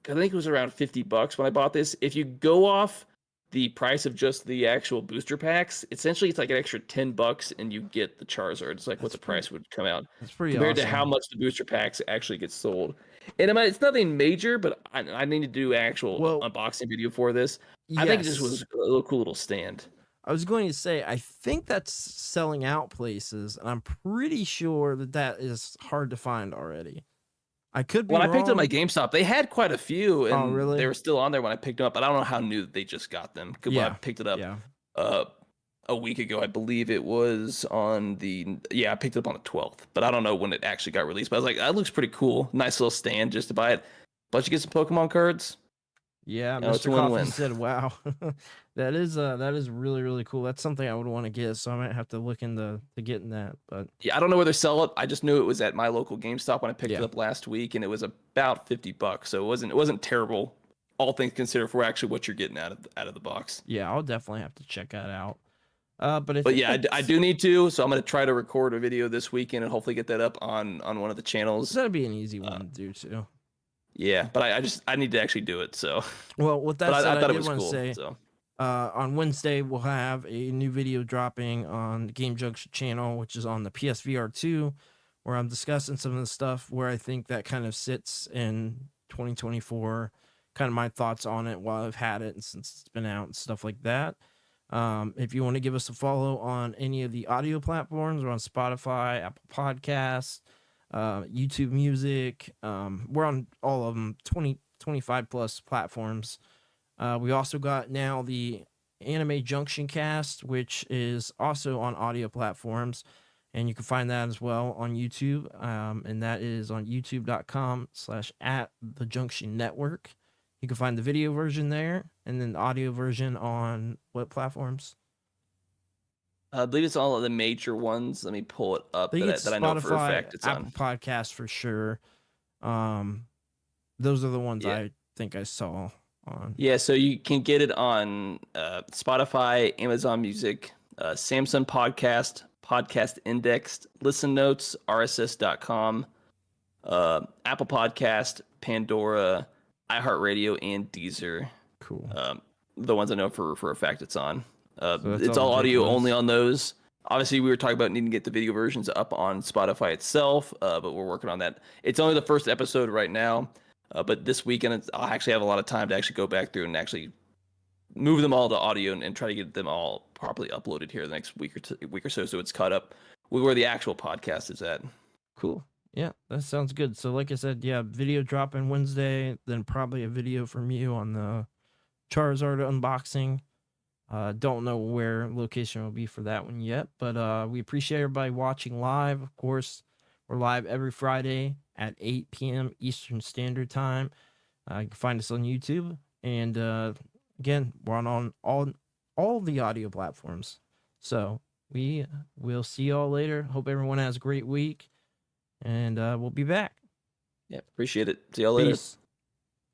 I think it was around $50 when I bought this. If you go off the price of just the actual booster packs, essentially it's like an extra $10 and you get the Charizard. It's like what the price would come out. That's pretty compared awesome. to how much the booster packs actually get sold. And it's nothing major, but I need to do actual unboxing video for this. Yes. I think it just was a cool little stand. I was going to say, I think that's selling out places, and I'm pretty sure that is hard to find already. I could be wrong. When I picked up my GameStop, they had quite a few, and really? they were still on there when I picked them up. But I don't know how new they just got them. When I picked it up a week ago, I believe it was on I picked it up on the 12th. But I don't know when it actually got released. But I was like, that looks pretty cool. Nice little stand just to buy it. But you get some Pokemon cards. Yeah, Mr. Coffee said, "Wow, that is really, really cool. That's something I would want to get, so I might have to look into getting that." But yeah, I don't know where they sell it. I just knew it was at my local GameStop when I picked it up last week, and it was about $50. So it wasn't terrible, all things considered, for actually what you're getting out of the box. Yeah, I'll definitely have to check that out. But yeah, I do need to, so I'm gonna try to record a video this weekend and hopefully get that up on one of the channels. That'd be an easy one to do too. Yeah, but I need to actually do it. So well, with that said, I did want to say, so. On Wednesday we'll have a new video dropping on the Game Junction channel, which is on the PSVR 2, where I'm discussing some of the stuff where I think that kind of sits in 2024, kind of my thoughts on it while I've had it and since it's been out and stuff like that. If you want to give us a follow on any of the audio platforms, we're on Spotify, Apple Podcasts, YouTube Music. We're on all of them, 25 plus platforms. We also got now the Anime Junction Cast, which is also on audio platforms, and you can find that as well on YouTube. And that is on youtube.com/@thejunction_network. You can find the video version there, and then the audio version on what platforms? I believe it's all of the major ones. Let me pull it up that I know for a fact it's Apple on. Podcast for sure. Those are the ones I think I saw on. Yeah, so you can get it on Spotify, Amazon Music, Samsung Podcast, Podcast Indexed, Listen Notes, RSS.com, Apple Podcast, Pandora, iHeartRadio, and Deezer. Cool. The ones I know for a fact it's on. So it's all audio only on those. Obviously, we were talking about needing to get the video versions up on Spotify itself, but we're working on that. It's only the first episode right now, but this weekend I'll actually have a lot of time to actually go back through and actually move them all to audio and try to get them all properly uploaded here the next week or so it's caught up with where the actual podcast is at. Cool. Yeah, that sounds good. So, like I said, yeah, video dropping Wednesday, then probably a video from you on the Charizard unboxing. Don't know where location will be for that one yet, but we appreciate everybody watching live. Of course, we're live every Friday at 8 p.m. Eastern Standard Time. You can find us on YouTube, and again, we're on all the audio platforms. So we will see y'all later. Hope everyone has a great week, and we'll be back. Yeah, appreciate it. See y'all later. Peace.